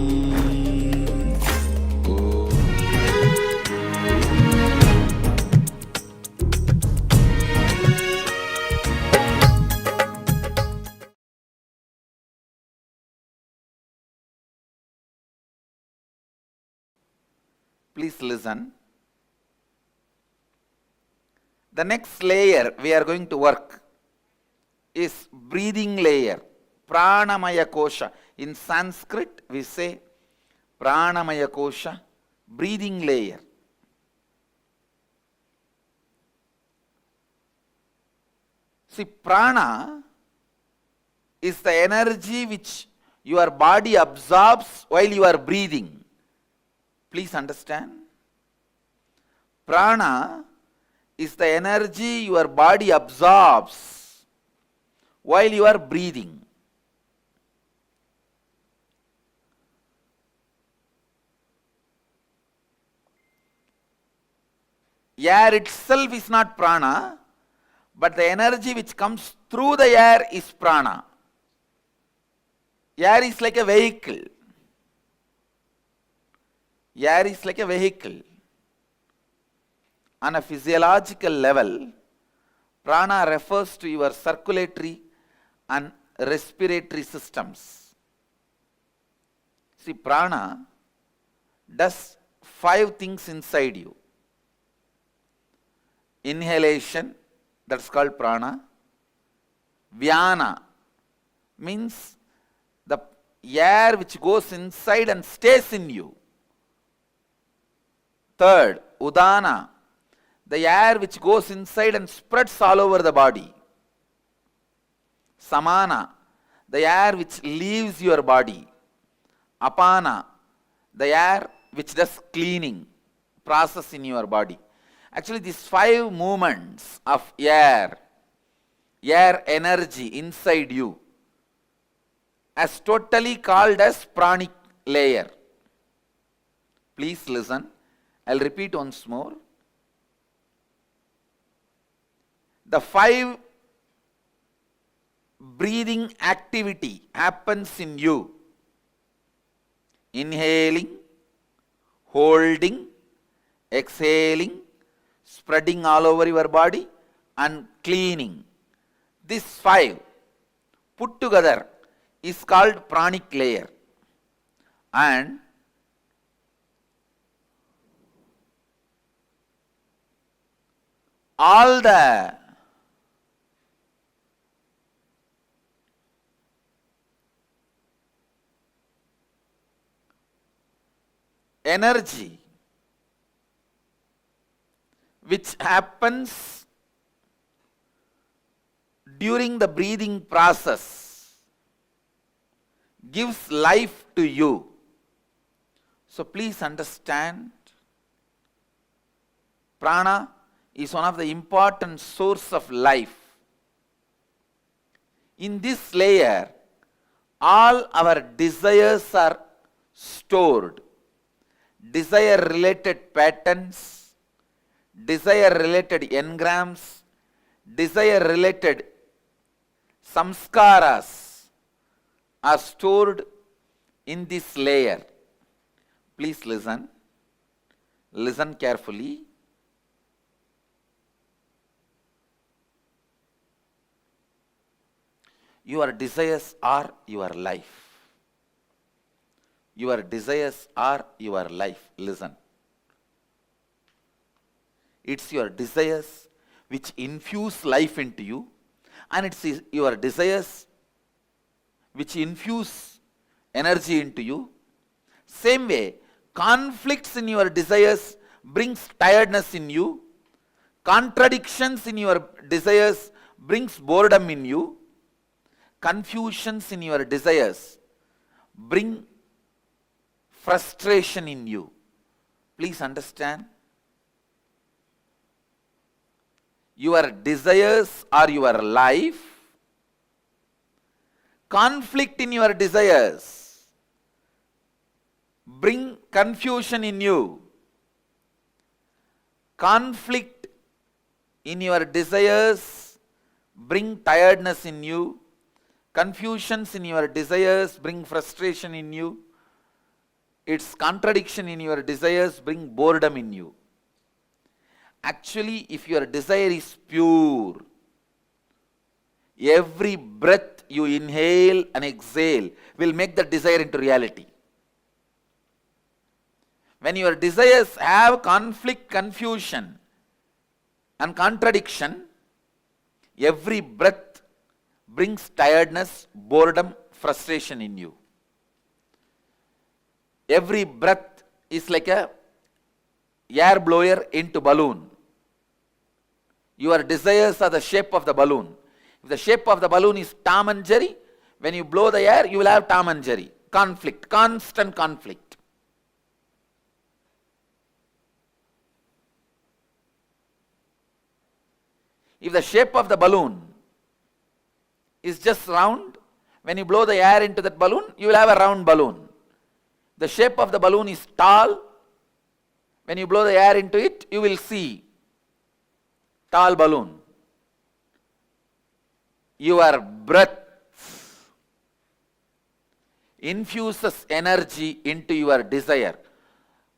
Please listen. The next layer we are going to work is breathing layer, Pranamaya kosha. In Sanskrit we say Pranamaya kosha, breathing layer. See, prana is the energy which your body absorbs while you are breathing. Please understand. Prana is the energy your body absorbs while you are breathing. Air itself is not prana, but the energy which comes through the air is prana. Air is like a vehicle. Air is like a vehicle. On a physiological level, prana refers to your circulatory and respiratory systems. See, prana does 5 things inside you. Inhalation, that's called prana. Vyana means the air which goes inside and stays in you. Third, udana, the air which goes inside and spreads all over the body. Samana, the air which leaves your body. Apana, the air which does cleaning process in your body. Actually, these 5 movements of air energy inside you, as totally called as pranic layer. Please listen. I'll repeat once more. The 5 breathing activity happens in you. Inhaling, holding, exhaling, spreading all over your body and cleaning. This 5 put together is called pranic layer. And all the energy which happens during the breathing process gives life to you. So please understand, prana is one of the important source of life. In this layer, all our desires are stored. Desire related patterns, desire related engrams, desire related samskaras are stored in this layer. Please listen. Listen carefully. Your desires are your life. Your desires are your life. Listen. It's your desires which infuse life into you, and it's your desires which infuse energy into you. Same way, conflicts in your desires brings tiredness in you. Contradictions in your desires brings boredom in you. Confusions in your desires bring frustration in you. Please understand. Your desires are your life. Conflict in your desires bring confusion in you. Conflict in your desires bring tiredness in you. Confusions in your desires bring frustration in you. Its contradiction in your desires bring boredom in you. Actually, if your desire is pure, every breath you inhale and exhale will make that desire into reality. When your desires have conflict, confusion and contradiction, every breath brings tiredness, boredom, frustration in you. Every breath is like a air blower into balloon. Your desires are the shape of the balloon. If the shape of the balloon is Tom and Jerry, when you blow the air, you will have Tom and Jerry. Conflict, constant conflict. If the shape of the balloon is just round, when you blow the air into that balloon, you will have a round balloon. The shape of the balloon is tall. When you blow the air into it, you will see tall balloon. Your breath infuses energy into your desire.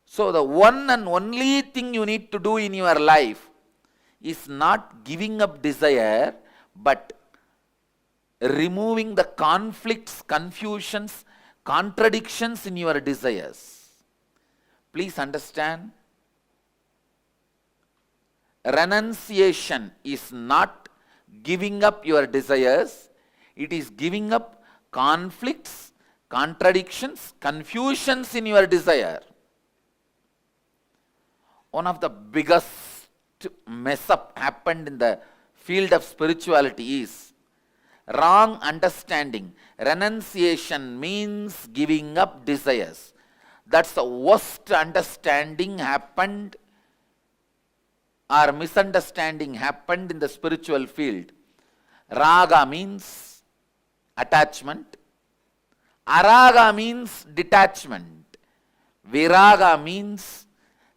So the one and only thing you need to do in your life is not giving up desire, but removing the conflicts, confusions, contradictions in your desires. Please understand, renunciation is not giving up your desires, it is giving up conflicts, contradictions, confusions in your desire. One of the biggest mess up happened in the field of spirituality is wrong understanding. Renunciation means giving up desires. That's the worst understanding happened or misunderstanding happened in the spiritual field. Raga means attachment. Araga means detachment. Viraga means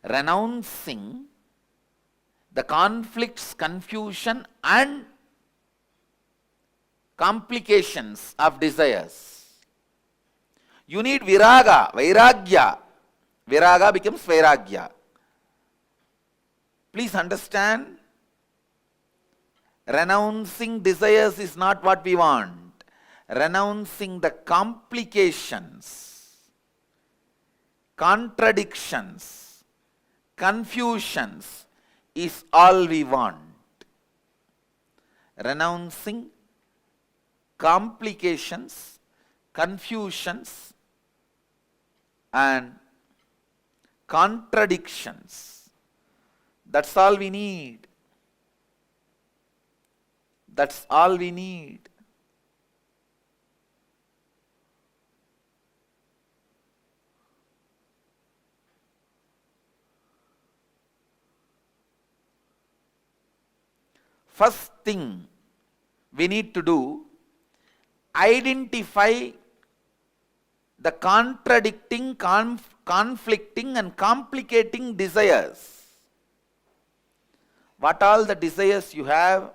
renouncing the conflicts, confusion and complications of desires. You need viraga, vairagya. Viraga becomes vairagya. Please understand, renouncing desires is not what we want. Renouncing the complications, contradictions, confusions is all we want. Renouncing complications, confusions, and contradictions. That's all we need. That's all we need. First thing we need to do, identify the contradicting, conflicting and complicating desires. What all the desires you have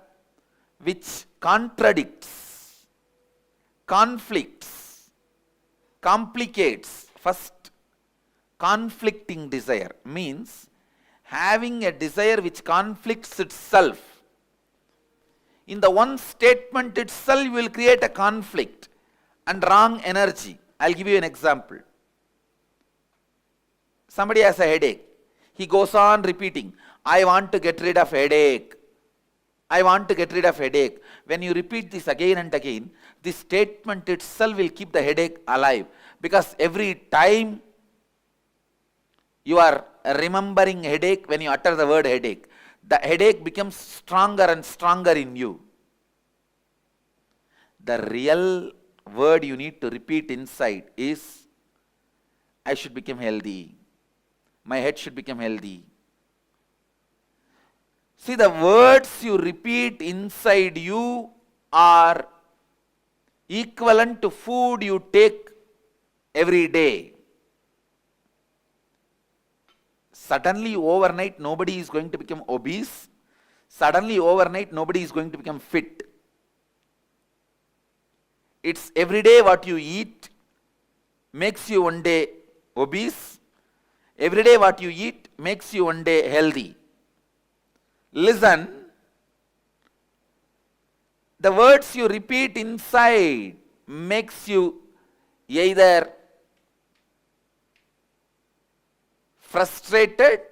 which contradicts, conflicts, complicates. First, conflicting desire means having a desire which conflicts itself. In the one statement itself, you will create a conflict and wrong energy. I'll give you an example. Somebody has a headache. He goes on repeating, I want to get rid of headache. I want to get rid of headache. When you repeat this again and again, this statement itself will keep the headache alive. Because every time you are remembering headache, when you utter the word headache, the headache becomes stronger and stronger in you. The real word you need to repeat inside is, I should become healthy. My head should become healthy. See, the words you repeat inside you are equivalent to food you take every day. Suddenly overnight nobody is going to become obese. Suddenly overnight nobody is going to become fit. It's every day what you eat makes you one day obese. Every day what you eat makes you one day healthy. Listen, the words you repeat inside makes you either frustrated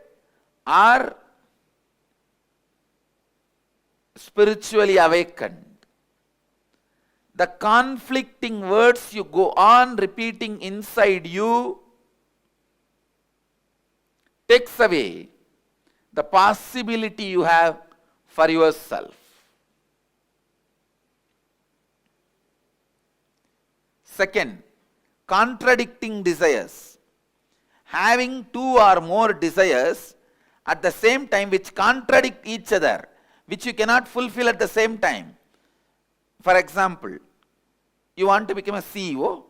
or spiritually awakened. The conflicting words you go on repeating inside you takes away the possibility you have for yourself. Second, contradicting desires. Having two or more desires at the same time which contradict each other, which you cannot fulfill at the same time. For example, you want to become a CEO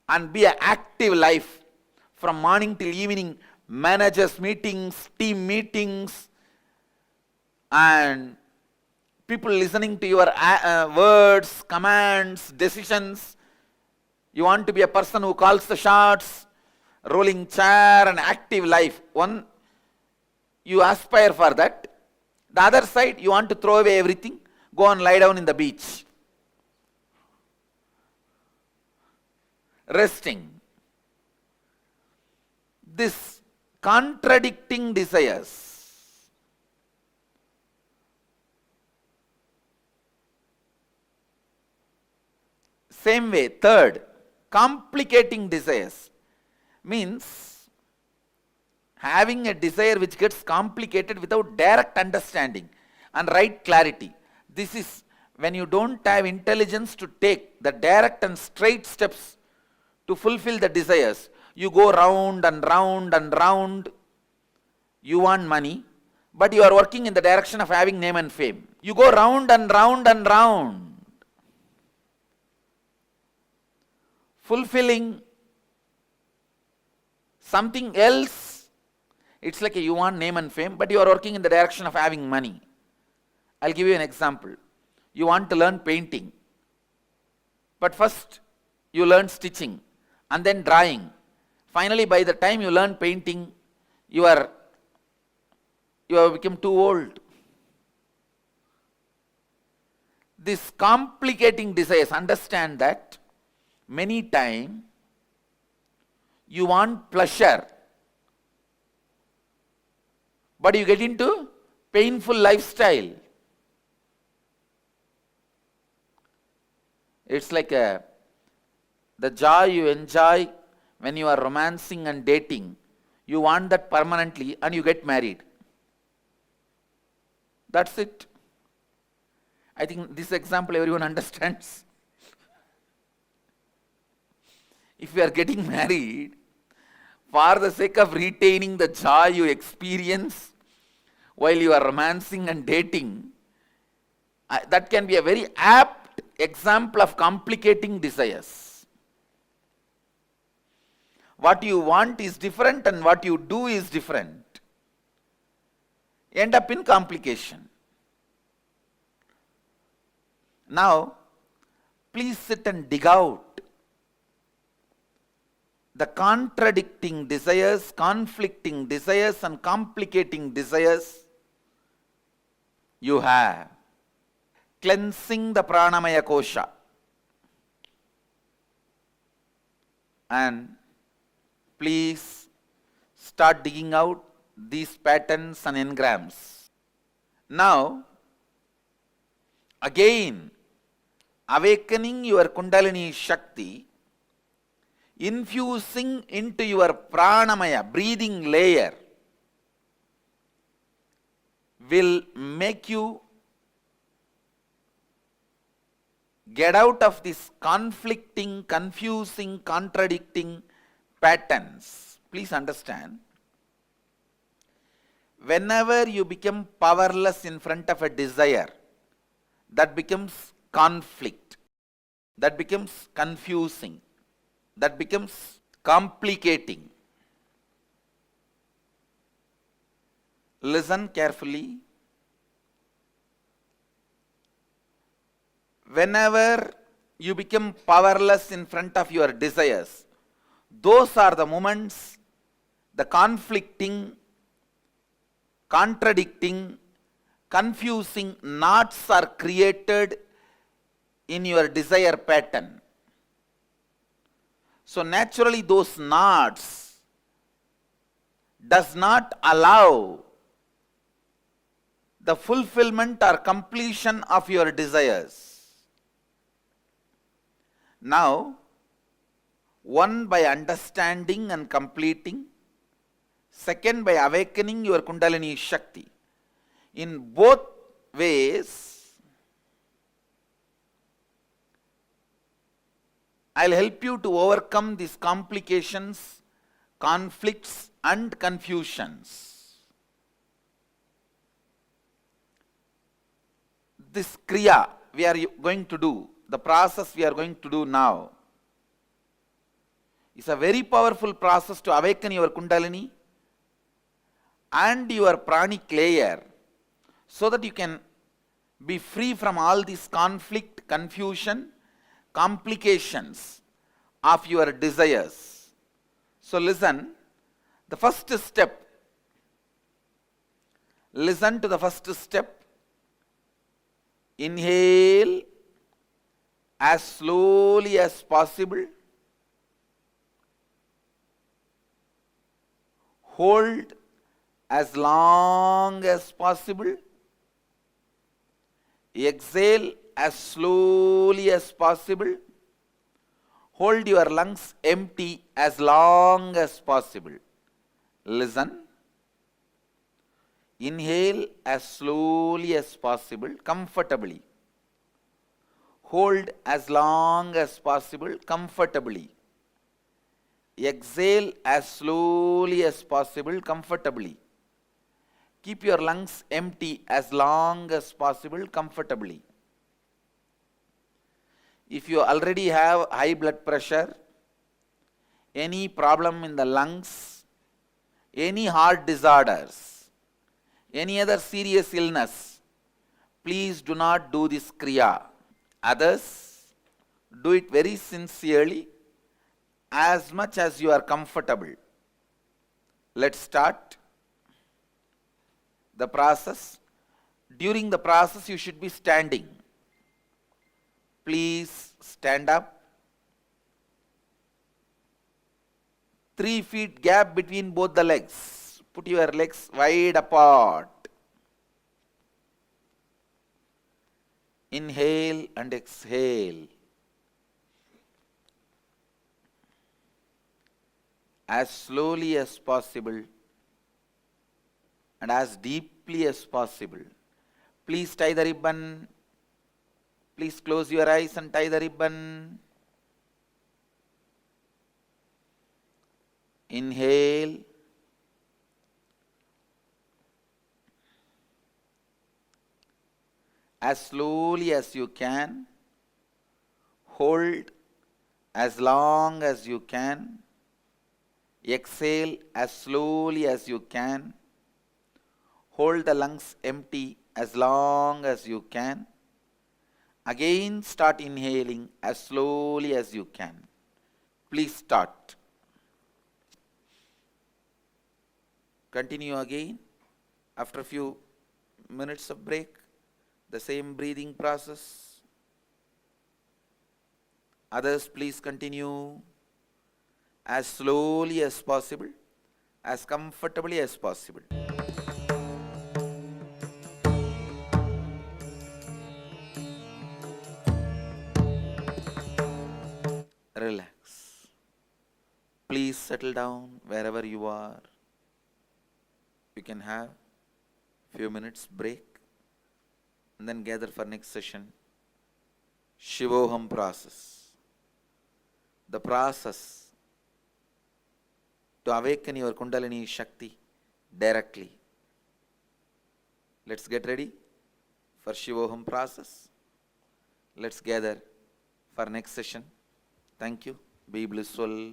and be an active life from morning till evening, managers meetings, team meetings, and people listening to your words, commands, decisions. You want to be a person who calls the shots, rolling chair, and active life. One, you aspire for that. The other side, you want to throw away everything, go and lie down in the beach, resting. This contradicting desires. Same way, third, complicating desires means having a desire which gets complicated without direct understanding and right clarity. This is when you don't have intelligence to take the direct and straight steps to fulfill the desires. You go round and round and round. You want money, but you are working in the direction of having name and fame. You go round and round and round, fulfilling something else. It's like you want name and fame, but you are working in the direction of having money. I'll give you an example. You want to learn painting. But first, you learn stitching and then drawing. Finally, by the time you learn painting, you have become too old. This complicating desires, understand that many times you want pleasure, but you get into painful lifestyle. It's like the joy you enjoy when you are romancing and dating. You want that permanently and you get married. That's it. I think this example everyone understands. If you are getting married, for the sake of retaining the joy you experience while you are romancing and dating, that can be a very apt example of complicating desires. What you want is different and what you do is different. End up in complication. Now, please sit and dig out the contradicting desires, conflicting desires and complicating desires you have. Cleansing the Pranamaya kosha. And please start digging out these patterns and engrams. Now, again, awakening your Kundalini Shakti, infusing into your Pranamaya, breathing layer, will make you get out of this conflicting, confusing, contradicting patterns. Please understand, whenever you become powerless in front of a desire, that becomes conflict, that becomes confusing, that becomes complicating. Listen carefully. Whenever you become powerless in front of your desires, those are the moments the conflicting, contradicting, confusing knots are created in your desire pattern. So naturally those knots does not allow the fulfillment or completion of your desires. Now, one by understanding and completing, second by awakening your Kundalini Shakti. In both ways, I'll help you to overcome these complications, conflicts and confusions. This kriya we are going to do, the process we are going to do now, is a very powerful process to awaken your Kundalini and your pranic layer, so that you can be free from all this conflict, confusion, complications of your desires. So listen, the first step, listen to the first step. Inhale as slowly as possible. Hold as long as possible. Exhale as slowly as possible. Hold your lungs empty as long as possible. Listen. Inhale as slowly as possible, comfortably. Hold as long as possible, comfortably. Exhale as slowly as possible, comfortably. Keep your lungs empty as long as possible, comfortably. If you already have high blood pressure, any problem in the lungs, any heart disorders, any other serious illness, please do not do this kriya. Others, do it very sincerely, as much as you are comfortable. Let's start the process. During the process, you should be standing. Please stand up. 3 feet gap between both the legs. Put your legs wide apart. Inhale and exhale. As slowly as possible and as deeply as possible. Please tie the ribbon. Please close your eyes and tie the ribbon. Inhale. As slowly as you can. Hold as long as you can. Exhale as slowly as you can. Hold the lungs empty as long as you can. Again start inhaling as slowly as you can. Please start. Continue again. After a few minutes of break, the same breathing process. Others, please continue as slowly as possible, as comfortably as possible. Relax. Please settle down wherever you are. You can have few minutes break and then gather for next session. Shivoham process. The process to awaken your Kundalini Shakti directly. Let's get ready for Shivoham process. Let's gather for next session. Thank you. Be blissful.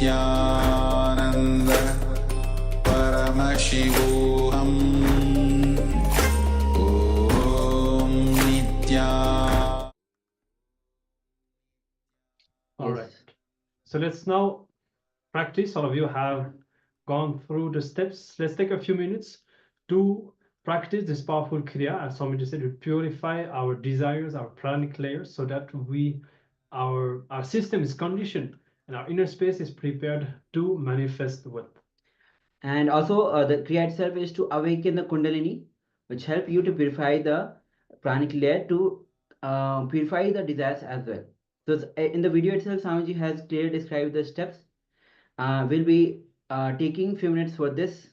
Nityananda Paramashivoham Om Nitya. All right. So let's now practice. All of you have gone through the steps. Let's take a few minutes to practice this powerful kriya, as Swamiji said, to purify our desires, our pranic layers, so that our system is conditioned and our inner space is prepared to manifest wealth. And also, the kriya itself is to awaken the Kundalini, which help you to purify the pranic layer, to purify the desires as well. So in the video itself, Swamiji has clearly described the steps. We'll be taking few minutes for this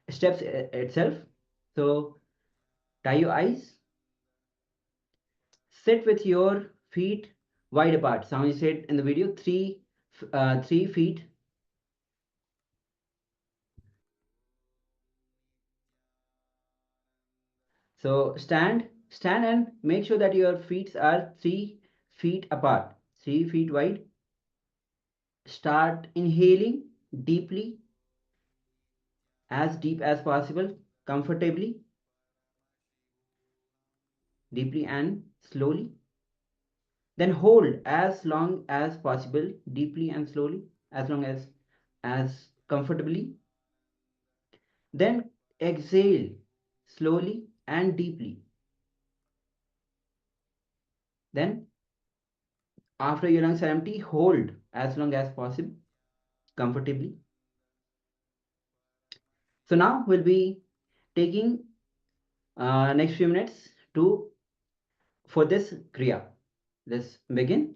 steps itself. So tie your eyes, sit with your feet wide apart. Swamiji said in the video, 3 feet. So stand and make sure that your feet are 3 feet apart, 3 feet wide. Start inhaling deeply, as deep as possible, comfortably, deeply and slowly. Then hold as long as possible, deeply and slowly, as long as comfortably. Then exhale slowly and deeply. Then after your lungs are empty, hold as long as possible, comfortably. So now we'll be taking next few minutes to for this kriya. Let's begin.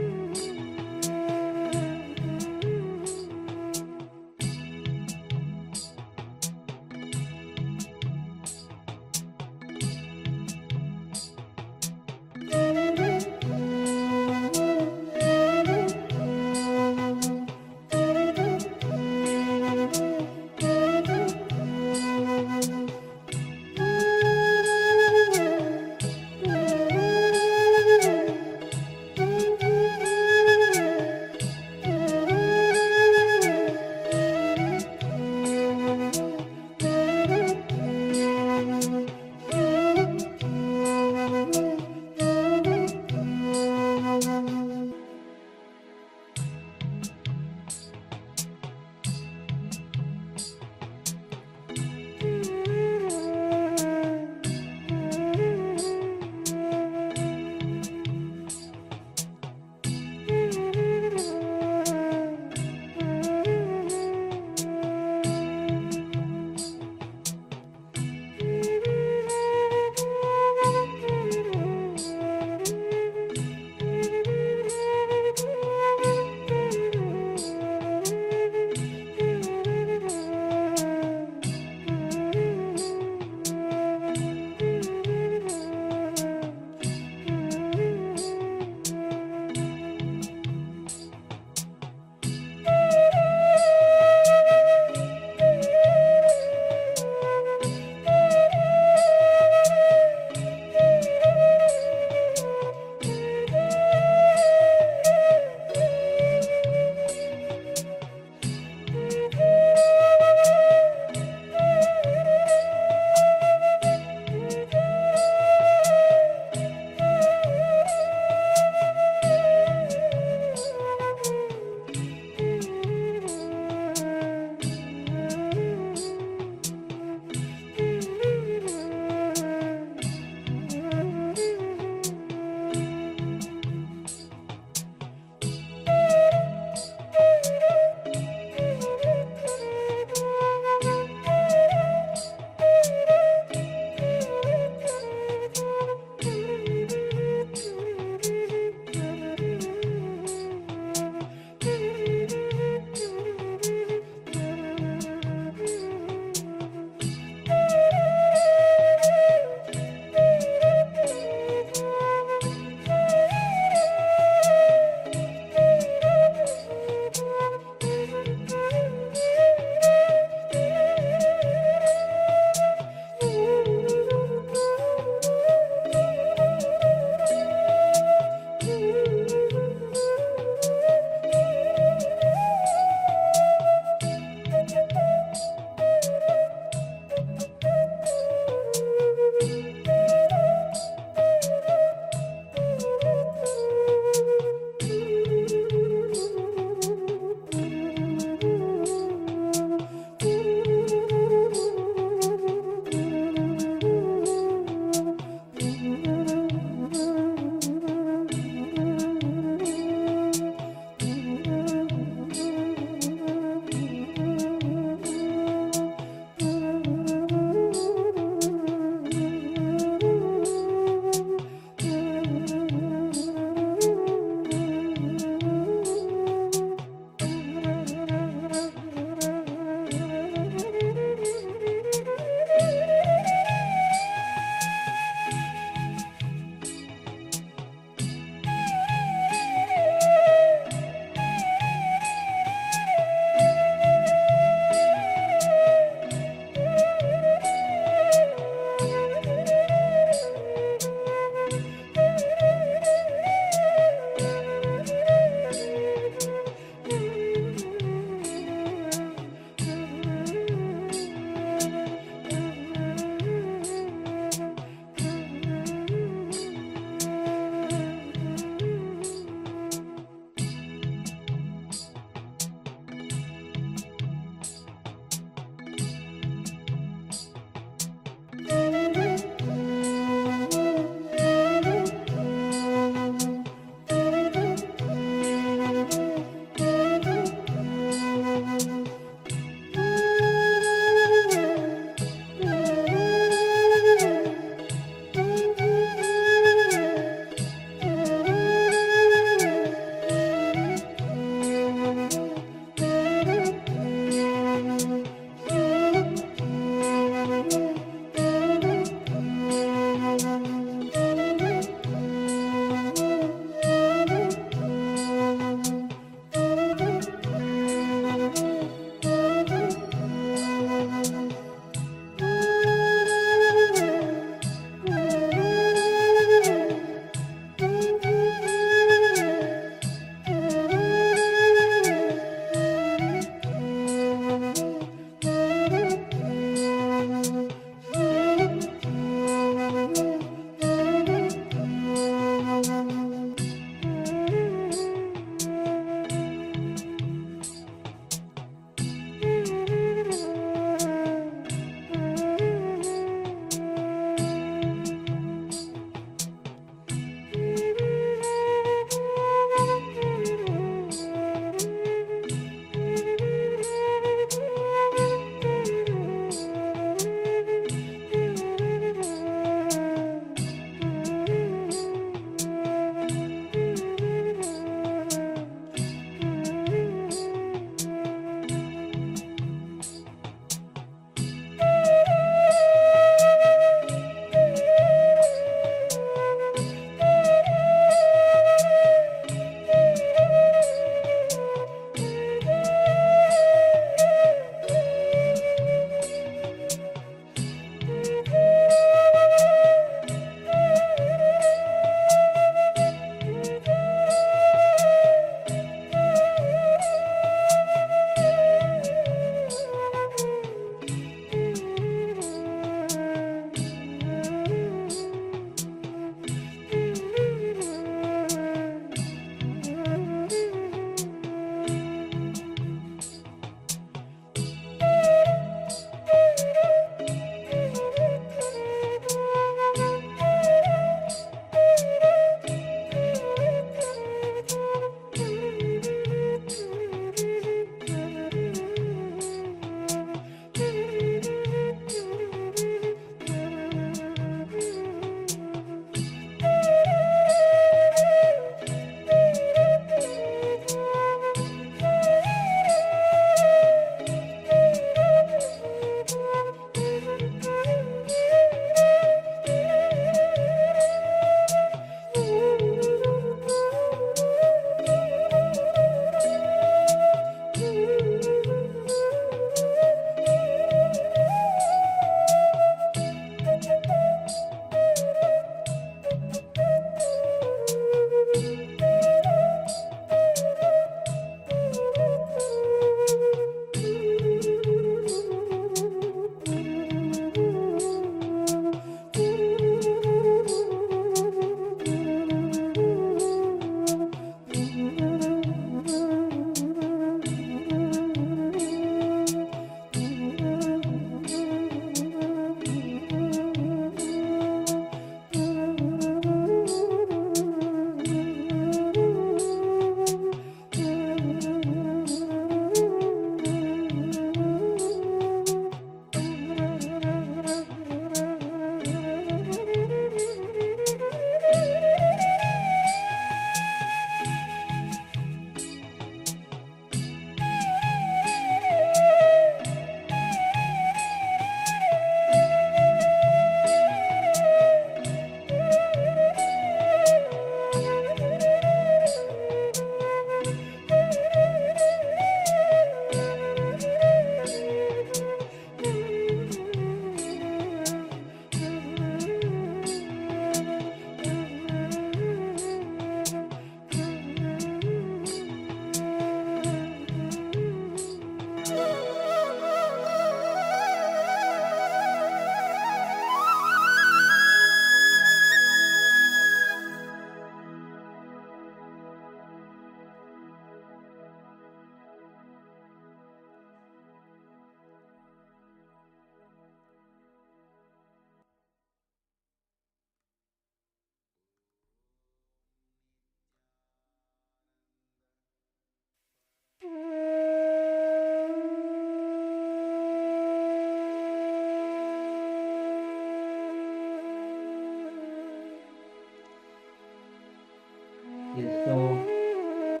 Yes, so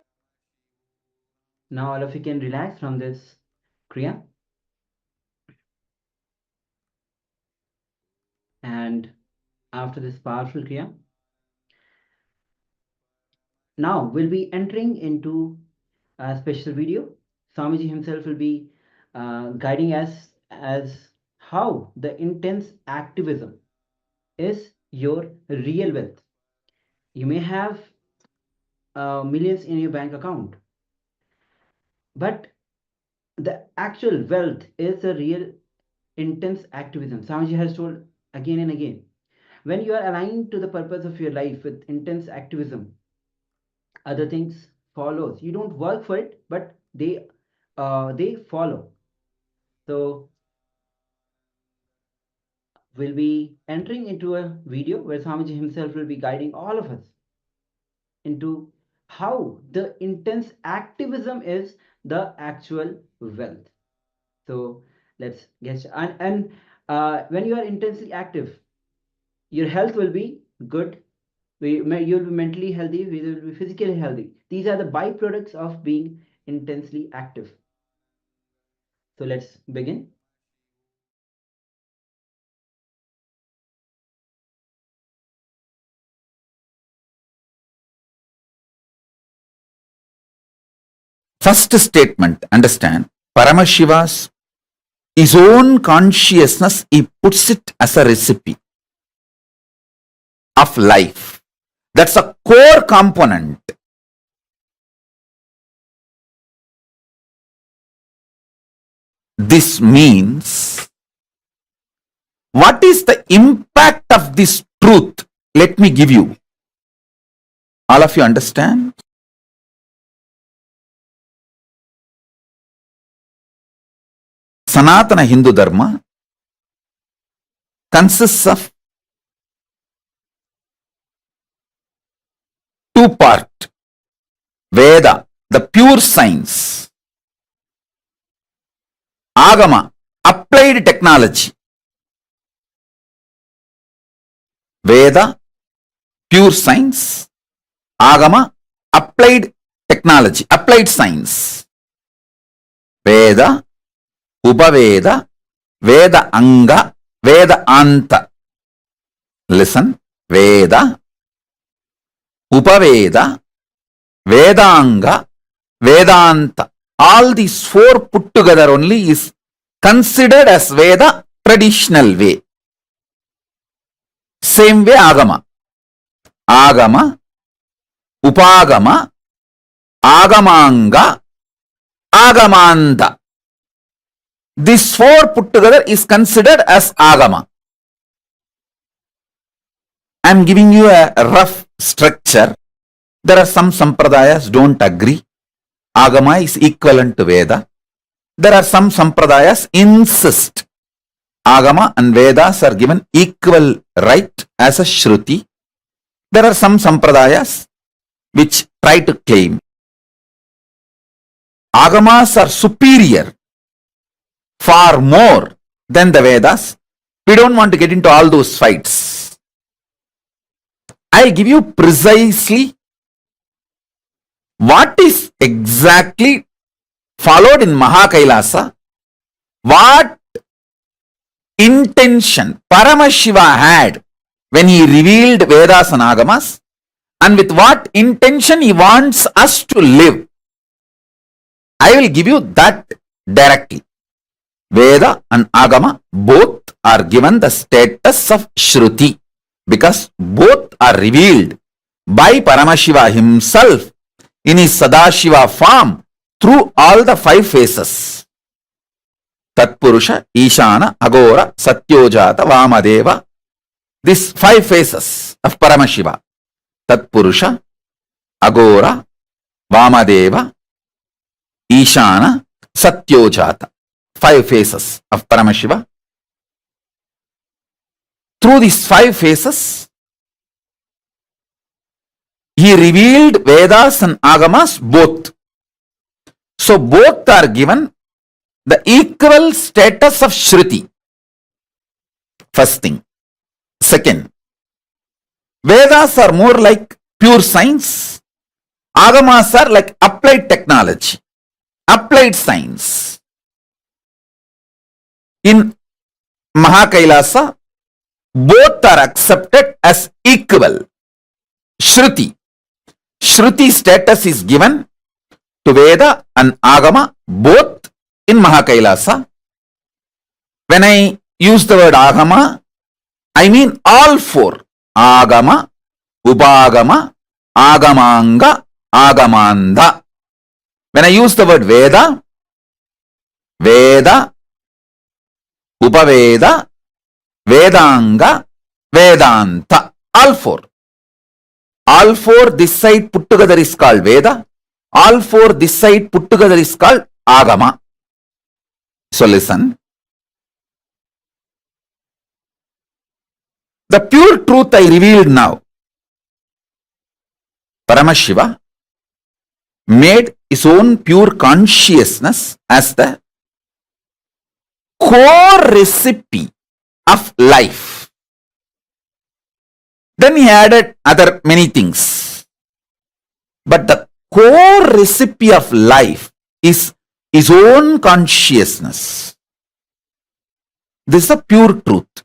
now all of you can relax from this Kriya. And after this powerful Kriya, now we'll be entering into a special video. Swamiji himself will be guiding us as how the intense activism is your real wealth. You may have millions in your bank account, but the actual wealth is a real intense activism. Swamiji has told again and again, when you are aligned to the purpose of your life with intense activism, other things follows. You don't work for it, but they follow. So we'll be entering into a video where Swamiji himself will be guiding all of us into how the intense activism is the actual wealth. So let's get and when you are intensely active, your health will be good. You'll be mentally healthy. You will be physically healthy. These are the byproducts of being intensely active. So let's begin. First statement, understand, Paramashiva's his own consciousness, he puts it as a recipe of life. That's a core component. This means, what is the impact of this truth? Let me give you. All of you understand? Sanatana Hindu Dharma consists of two parts. Veda, the pure science. Agama, applied technology. Veda, pure science. Agama, applied technology, applied science. Veda, Upaveda, Veda Anga, Veda Anta. Listen, Veda, Upaveda, Vedanga, Vedanta. All these four put together only is considered as Veda traditional way. Same way Agama. Agama, Upagama, Agamanga, Agamanda. These four put together is considered as Agama. I am giving you a rough structure. There are some sampradayas don't agree. Agama is equivalent to Veda. There are some sampradayas insist Agama and Vedas are given equal right as a Shruti. There are some sampradayas which try to claim Agamas are superior far more than the Vedas. We don't want to get into all those fights. I'll give you precisely what is exactly followed in Mahakailasa, what intention Paramashiva had when he revealed Vedas and Agamas, and with what intention he wants us to live. I will give you that directly. Veda and Agama both are given the status of Shruti because both are revealed by Paramashiva himself in his Sadashiva form through all the five phases. Tatpurusha, Ishana, Agora, Satyojata, Vamadeva. These five phases of Paramashiva. Tatpurusha, Agora, Vamadeva, Ishana, Satyojata. Five phases of Paramashiva. Through these five phases, he revealed Vedas and Agamas both. So both are given the equal status of Shruti. First thing. Second, Vedas are more like pure science Agamas are like applied technology, applied science. In Mahakailasa, both are accepted as equal. Shruti. Shruti status is given to Veda and Agama both in Mahakailasa. When I use the word Agama, I mean all four. Agama, Upagama, Agamanga, Agamanda. When I use the word Veda, Veda, Upaveda, Vedanga, Vedanta. All four. All four this side put together is called Veda. All four this side put together is called Agama. So listen. The pure truth I revealed now. Paramashiva made his own pure consciousness as the core recipe of life. Then he added other many things. But the core recipe of life is his own consciousness. This is the pure truth.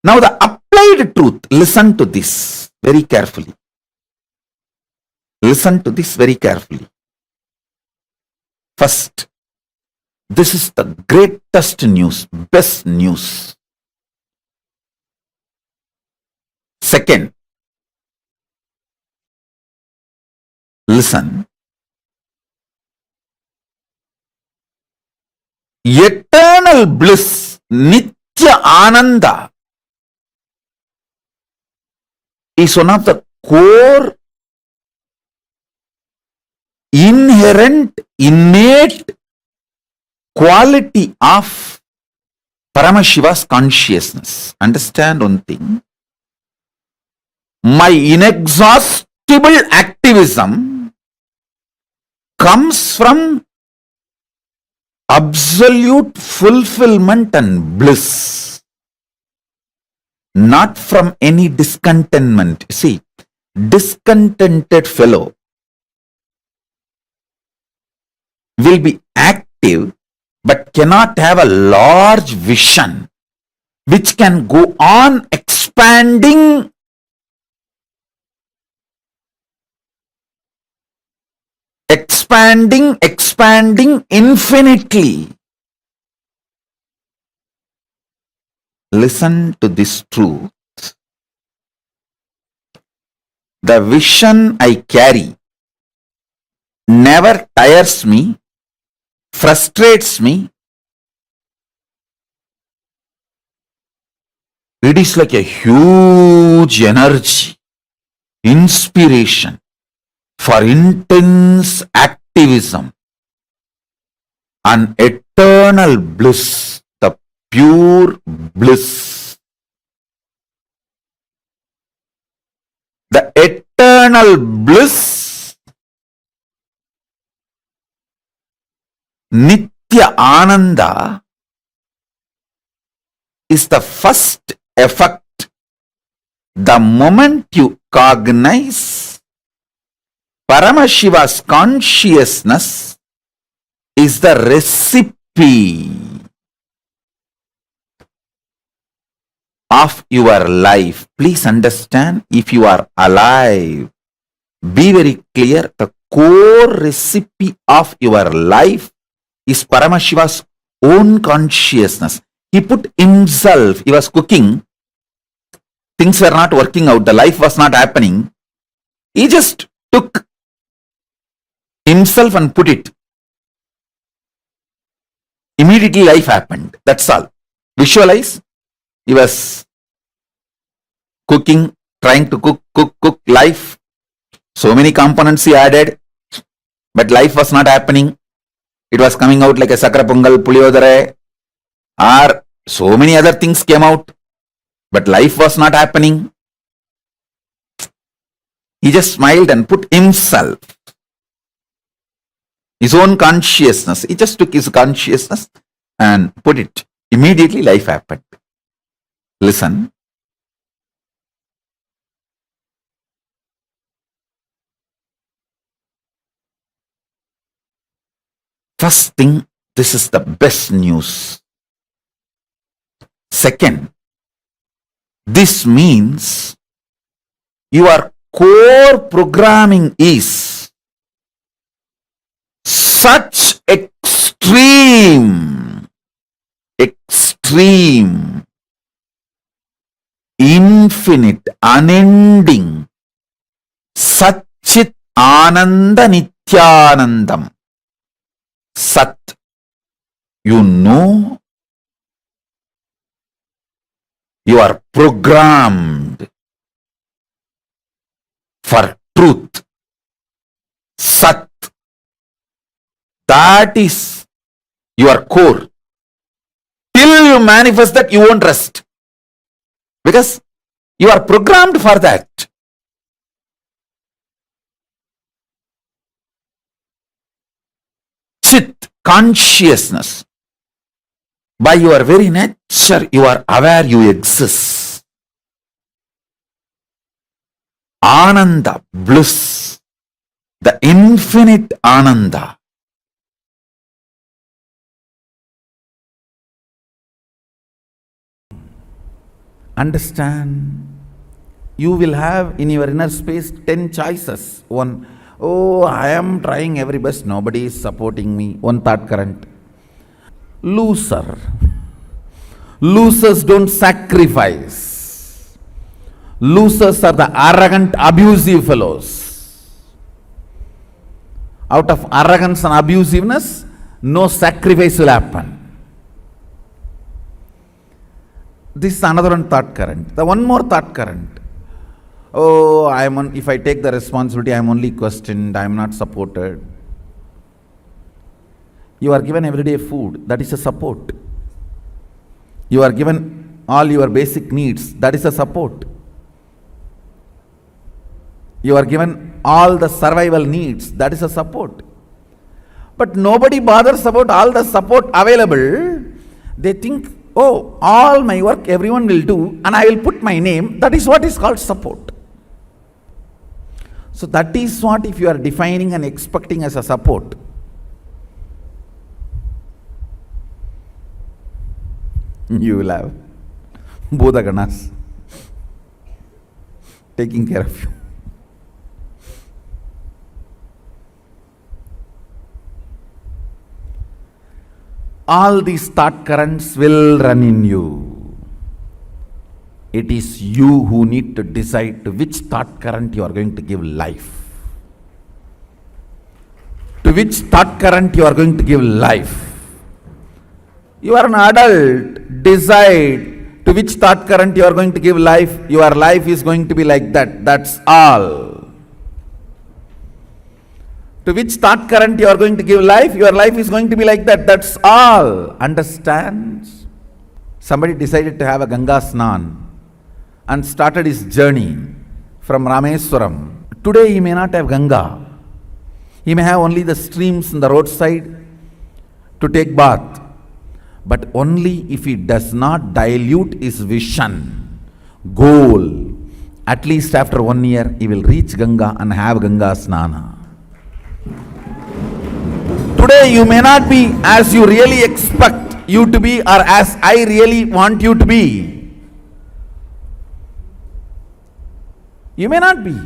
Now the applied truth, listen to this very carefully. Listen to this very carefully. First, this is the greatest news, best news. Second, listen. Eternal bliss, Nitya Ananda, is one of the core, inherent, innate quality of Paramashiva's consciousness. Understand one thing. My inexhaustible activism comes from absolute fulfillment and bliss, not from any discontentment. See, discontented fellow will be active but cannot have a large vision which can go on expanding infinitely. Listen to this truth. The vision I carry never tires me, frustrates me. It is like a huge energy, inspiration for intense activism and eternal bliss, the pure bliss. The eternal bliss, Nitya Ananda, is the first effect. The moment you cognize Paramashiva's consciousness is the recipe of your life. Please understand, if you are alive, be very clear, the core recipe of your life is Paramashiva's own consciousness. He put himself, he was cooking, things were not working out, the life was not happening. He just took himself and put it. Immediately life happened. That's all. Visualize. He was cooking, trying to cook life. So many components he added, but life was not happening. It was coming out like a sakra pongal, puliyodare, or so many other things came out, but life was not happening. He just smiled and put himself, his own consciousness. He just took his consciousness and put it. Immediately life happened. Listen. First thing, this is the best news. Second, this means your core programming is such extreme, infinite, unending, Satchit Ananda Nityanandam. Sat, you know, you are programmed for truth. Sat, that is your core. Till you manifest that, you won't rest. Because you are programmed for that. Chit, consciousness. By your very nature, you are aware you exist. Ananda, bliss. The infinite Ananda. Understand? You will have in your inner space 10 choices. One, oh, I am trying every best, nobody is supporting me. One thought current. Loser. Losers don't sacrifice. Losers are the arrogant, abusive fellows. Out of arrogance and abusiveness, no sacrifice will happen. This is another one thought current. The one more thought current. Oh, if I take the responsibility, I am only questioned, I am not supported. You are given everyday food, that is a support. You are given all your basic needs, that is a support. You are given all the survival needs, that is a support. But nobody bothers about all the support available. They think, oh, all my work everyone will do and I will put my name, that is what is called support. So that is what if you are defining and expecting as a support. You will have Bodhaganas taking care of you. All these thought currents will run in you. It is you who need to decide to which thought current you are going to give life. To which thought current you are going to give life. You are an adult, decide to which thought current you are going to give life. Your life is going to be like that, that's all. To which thought current you are going to give life, your life is going to be like that, that's all. Understand? Somebody decided to have a Ganga Snan and started his journey from Rameswaram. Today he may not have Ganga. He may have only the streams in the roadside to take bath. But only if he does not dilute his vision, goal, at least after 1 year, he will reach Ganga and have Ganga Snana. Today you may not be as you really expect you to be or as I really want you to be. You may not be.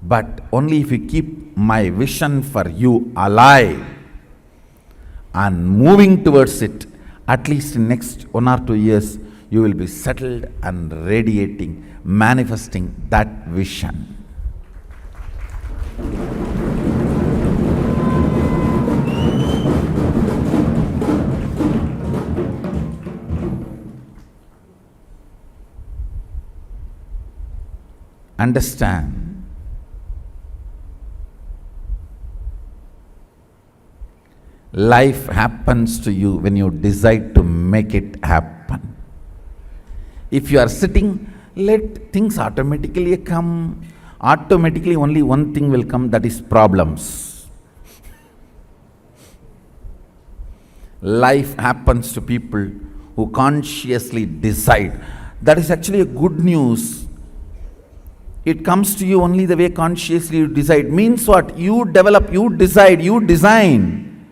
But only if you keep my vision for you alive and moving towards it, at least in next 1 or 2 years, you will be settled and radiating, manifesting that vision. Understand? Life happens to you when you decide to make it happen. If you are sitting, let things automatically come. Automatically only one thing will come, that is problems. Life happens to people who consciously decide. That is actually a good news. It comes to you only the way consciously you decide. Means what? You develop, you decide, you design.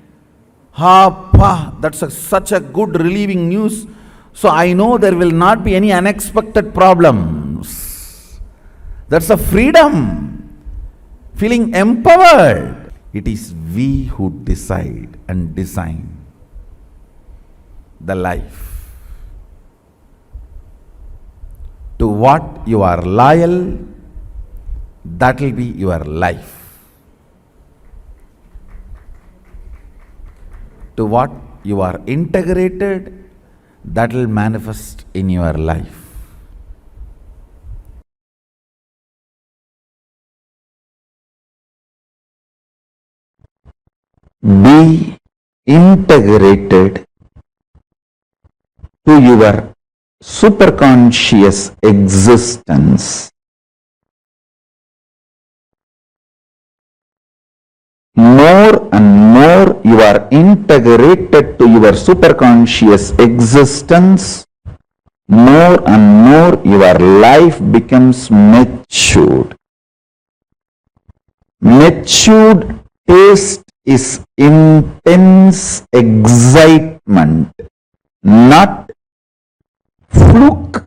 That's such a good relieving news. So I know there will not be any unexpected problems. That's a freedom. Feeling empowered. It is we who decide and design the life. To what you are loyal, that will be your life. To what you are integrated, that will manifest in your life. Be integrated to your superconscious existence. More and more you are integrated to your superconscious existence, more and more your life becomes matured. Matured taste is intense excitement, not fluke,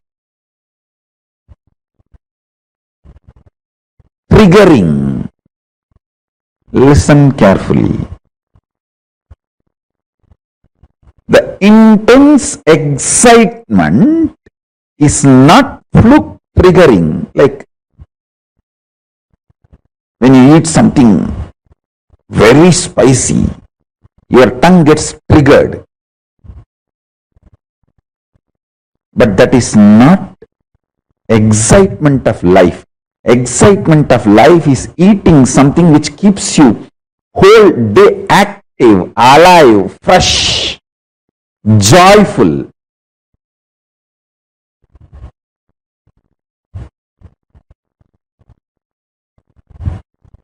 triggering. Listen carefully. The intense excitement is not fluke triggering, like when you eat something very spicy, your tongue gets triggered. But that is not excitement of life. Excitement of life is eating something which keeps you whole day active, alive, fresh, joyful.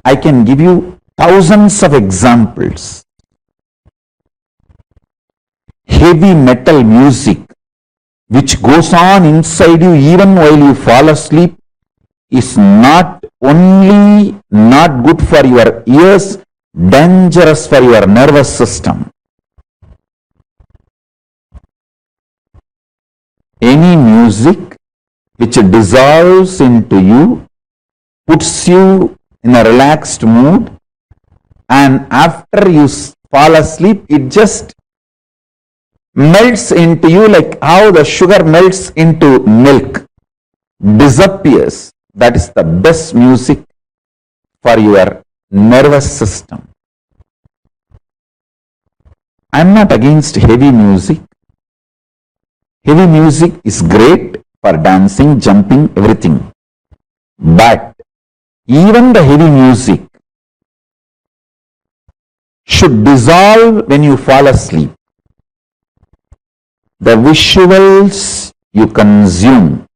I can give you thousands of examples. Heavy metal music which goes on inside you even while you fall asleep is not only not good for your ears, dangerous for your nervous system. Any music which dissolves into you, puts you in a relaxed mood, and after you fall asleep, it just melts into you like how the sugar melts into milk, disappears. That is the best music for your nervous system. I am not against heavy music. Heavy music is great for dancing, jumping, everything. But even the heavy music should dissolve when you fall asleep. The visuals you consume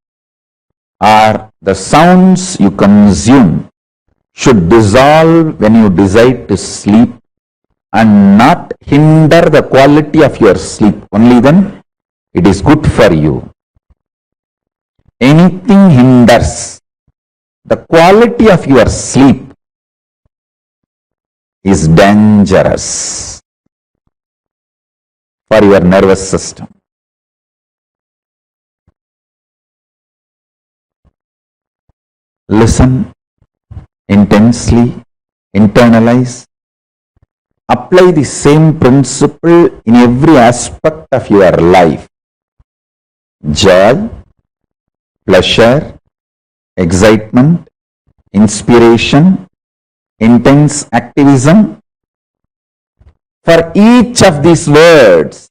or the sounds you consume should dissolve when you decide to sleep and not hinder the quality of your sleep. Only then it is good for you. Anything hinders the quality of your sleep is dangerous for your nervous system. Listen intensely, internalize, apply the same principle in every aspect of your life. Joy, pleasure, excitement, inspiration, intense activism. For each of these words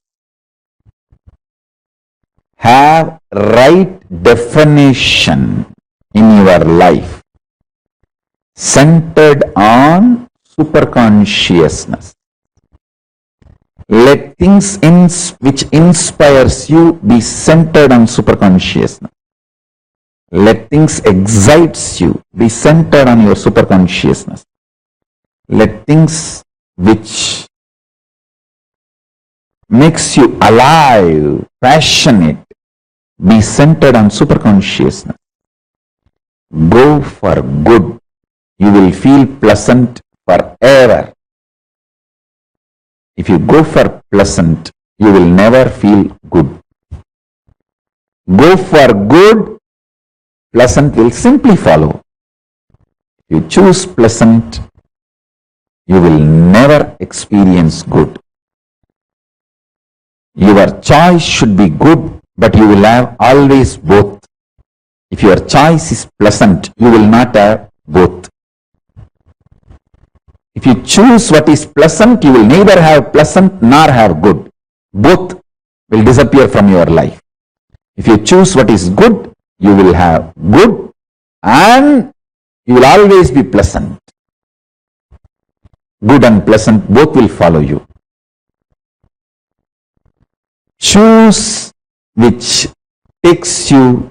have right definition in your life, centered on superconsciousness. Let things which inspires you be centered on superconsciousness. Let things excites you be centered on your superconsciousness. Let things which makes you alive, passionate, be centered on superconsciousness. go for good, you will feel pleasant forever. If you go for pleasant, you will never feel good. Go for good, pleasant will simply follow. If you choose pleasant, you will never experience good. Your choice should be good, but you will have always both. If your choice is pleasant, you will not have both. If you choose what is pleasant, you will neither have pleasant nor have good. Both will disappear from your life. If you choose what is good, you will have good and you will always be pleasant. Good and pleasant both will follow you. Choose which takes you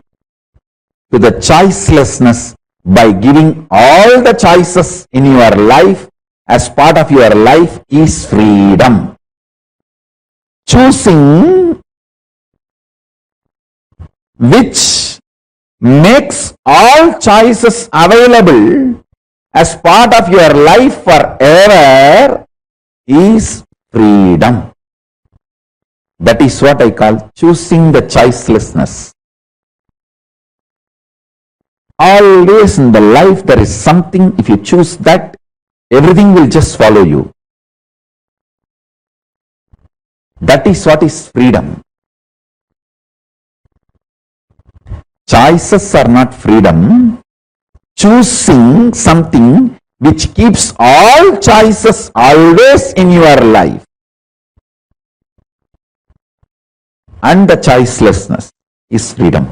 to the choicelessness by giving all the choices in your life as part of your life is freedom. Choosing which makes all choices available as part of your life forever is freedom. That is what I call choosing the choicelessness. Always in the life there is something, if you choose that, everything will just follow you. That is what is freedom. Choices are not freedom. Choosing something which keeps all choices always in your life and the choicelessness is freedom.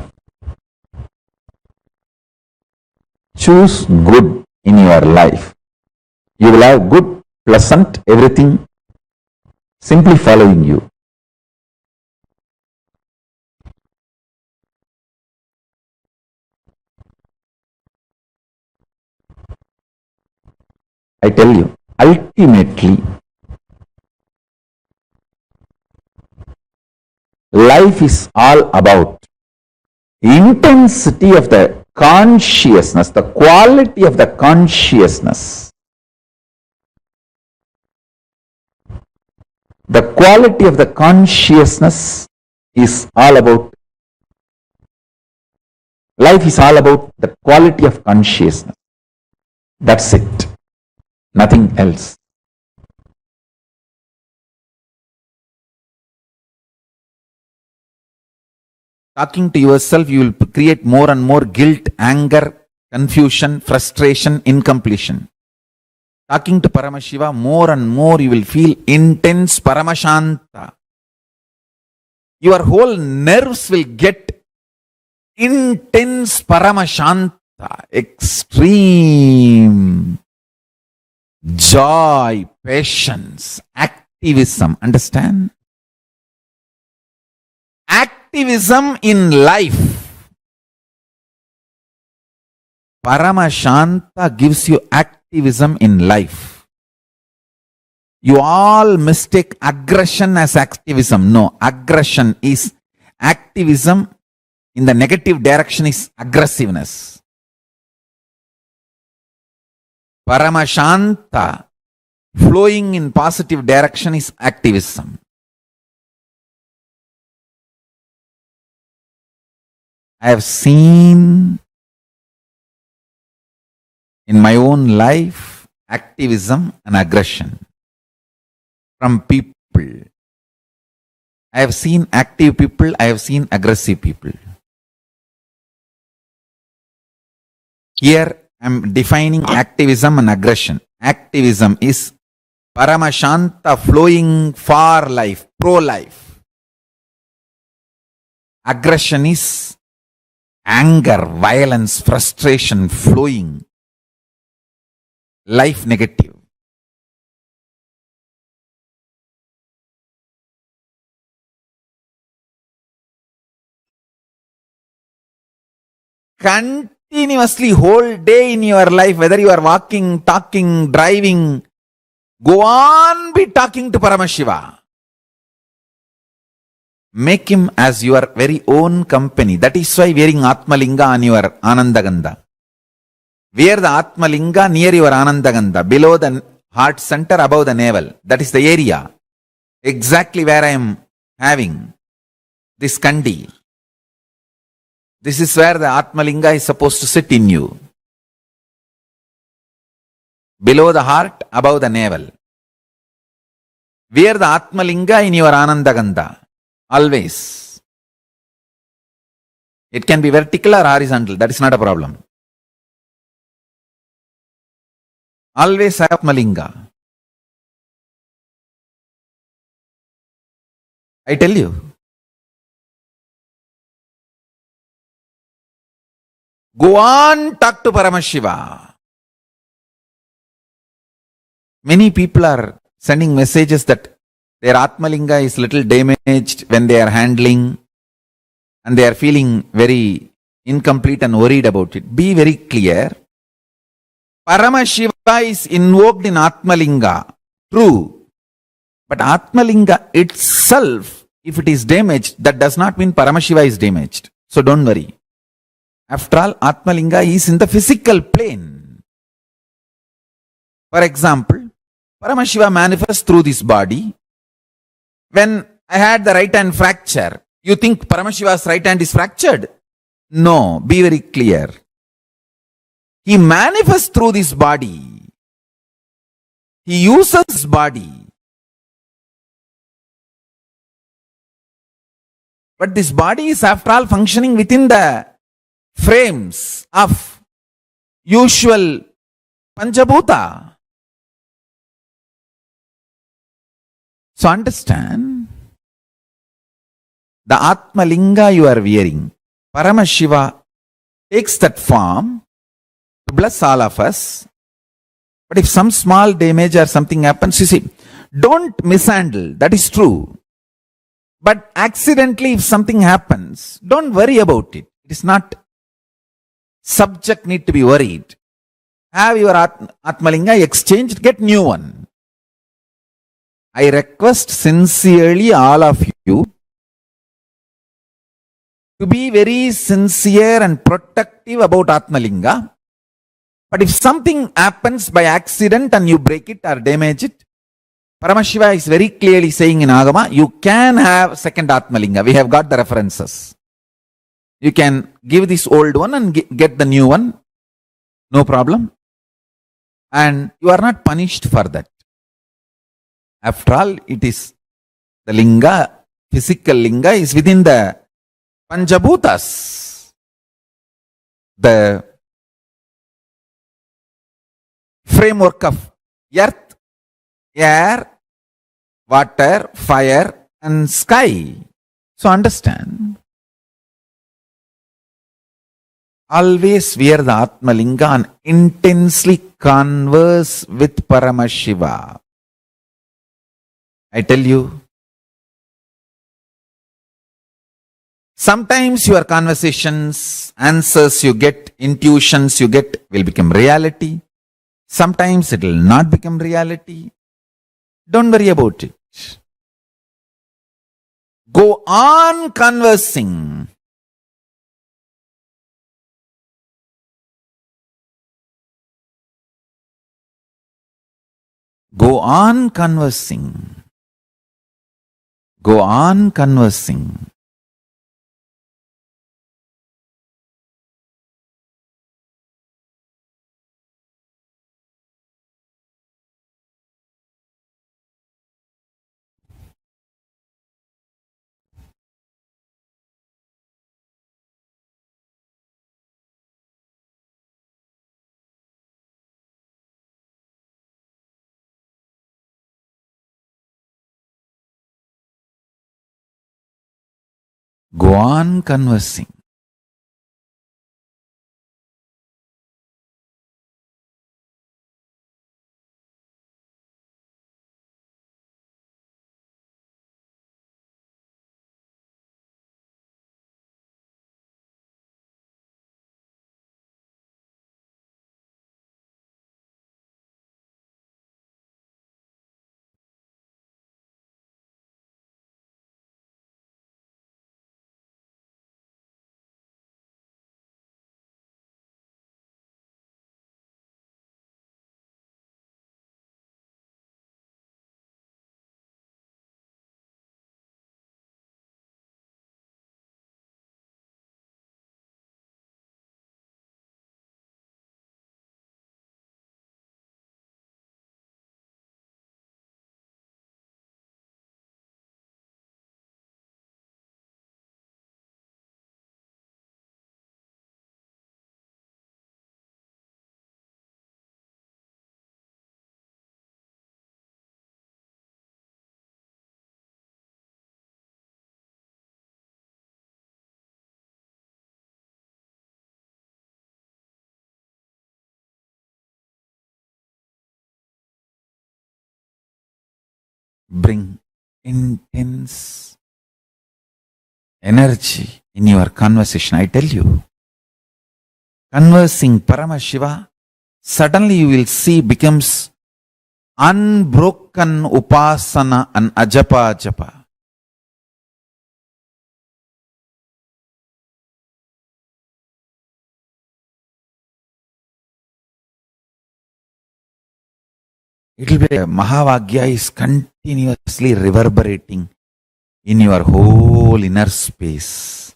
Choose good in your life. You will have good, pleasant, everything simply following you. I tell you, ultimately, life is all about intensity of the consciousness, the quality of the consciousness. The quality of the consciousness is all about, life is all about the quality of consciousness. That's it. Nothing else. Talking to yourself, you will create more and more guilt, anger, confusion, frustration, incompletion. Talking to Paramashiva, more and more you will feel intense Paramashanta. Your whole nerves will get intense Paramashanta, extreme joy, patience, activism. Understand? Activism in life. Paramashanta gives you activism in life. You all mistake aggression as activism. No, aggression is activism in the negative direction is aggressiveness. Paramashanta flowing in positive direction is activism. I have seen in my own life activism and aggression from people. I have seen active people, I have seen aggressive people. Here I am defining activism and aggression. Activism is Paramashanta flowing for life, pro-life. Aggression is anger, violence, frustration flowing. Life negative. Continuously whole day in your life, whether you are walking, talking, driving, go on be talking to Paramashiva. Make him as your very own company. That is why wearing Atmalinga on your Anandagandha. Where the Atmalinga near your Anandagandha, below the heart center, above the navel. That is the area. Exactly where I am having this kandi. This is where the Atmalinga is supposed to sit in you. Below the heart, above the navel. Where the Atmalinga in your Anandagandha. Always. It can be vertical or horizontal. That is not a problem. Always Atmalinga. I tell you. Go on, talk to Paramashiva. Many people are sending messages that their Atmalinga is little damaged when they are handling and they are feeling very incomplete and worried about it. Be very clear. Paramashiva is invoked in Atmalinga. True. But Atmalinga itself, if it is damaged, that does not mean Paramashiva is damaged. So don't worry. After all, Atmalinga is in the physical plane. For example, Paramashiva manifests through this body. When I had the right hand fracture, you think Paramashiva's right hand is fractured? No, be very clear. He manifests through this body. He uses body. But this body is after all functioning within the frames of usual Panchabhuta. So understand, the Atmalinga you are wearing, Paramashiva takes that form to bless all of us. But if some small damage or something happens, you see, don't mishandle. That is true. But accidentally, if something happens, don't worry about it. It is not subject need to be worried. Have your Atmalinga exchanged, get new one. I request sincerely all of you to be very sincere and protective about Atmalinga. But if something happens by accident and you break it or damage it, Paramashiva is very clearly saying in Agama, you can have second Atmalinga. We have got the references. You can give this old one and get the new one. No problem. And you are not punished for that. After all, it is the linga, physical linga is within the Panchabhutas. The framework of earth, air, water, fire and sky. So understand. Always wear the Atmalinga and intensely converse with Paramashiva. I tell you, sometimes your conversations, answers you get, intuitions you get will become reality. Sometimes it will not become reality. Don't worry about it. Go on conversing. Go on conversing. Go on conversing. Go on conversing. bring intense energy in your conversation. I tell you, conversing Paramashiva, suddenly you will see becomes unbroken upasana and ajapa japa. It will be Mahavagya is continuously reverberating in your whole inner space.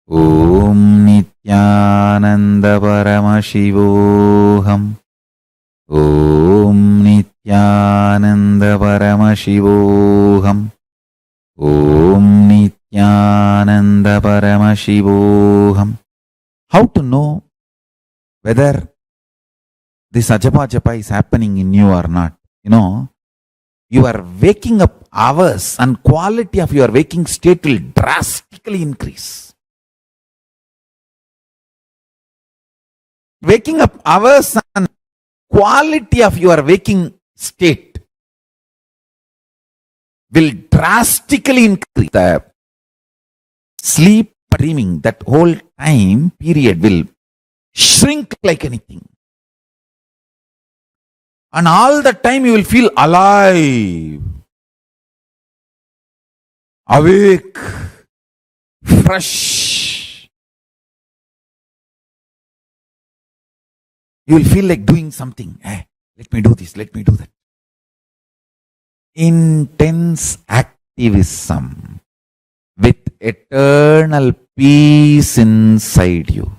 Om Nityananda Paramashivoham. Om Nityananda Paramashivoham. Om Nityananda Paramashivoham. How to know whether this ajapa japa is happening in you or not? You know, your waking up hours and quality of your waking state will drastically increase. Waking up hours and quality of your waking state will drastically increase. The sleep dreaming, that whole time period will shrink like anything. And all the time you will feel alive, awake, fresh. You will feel like doing something. Let me do this, let me do that. Intense activism with eternal peace inside you.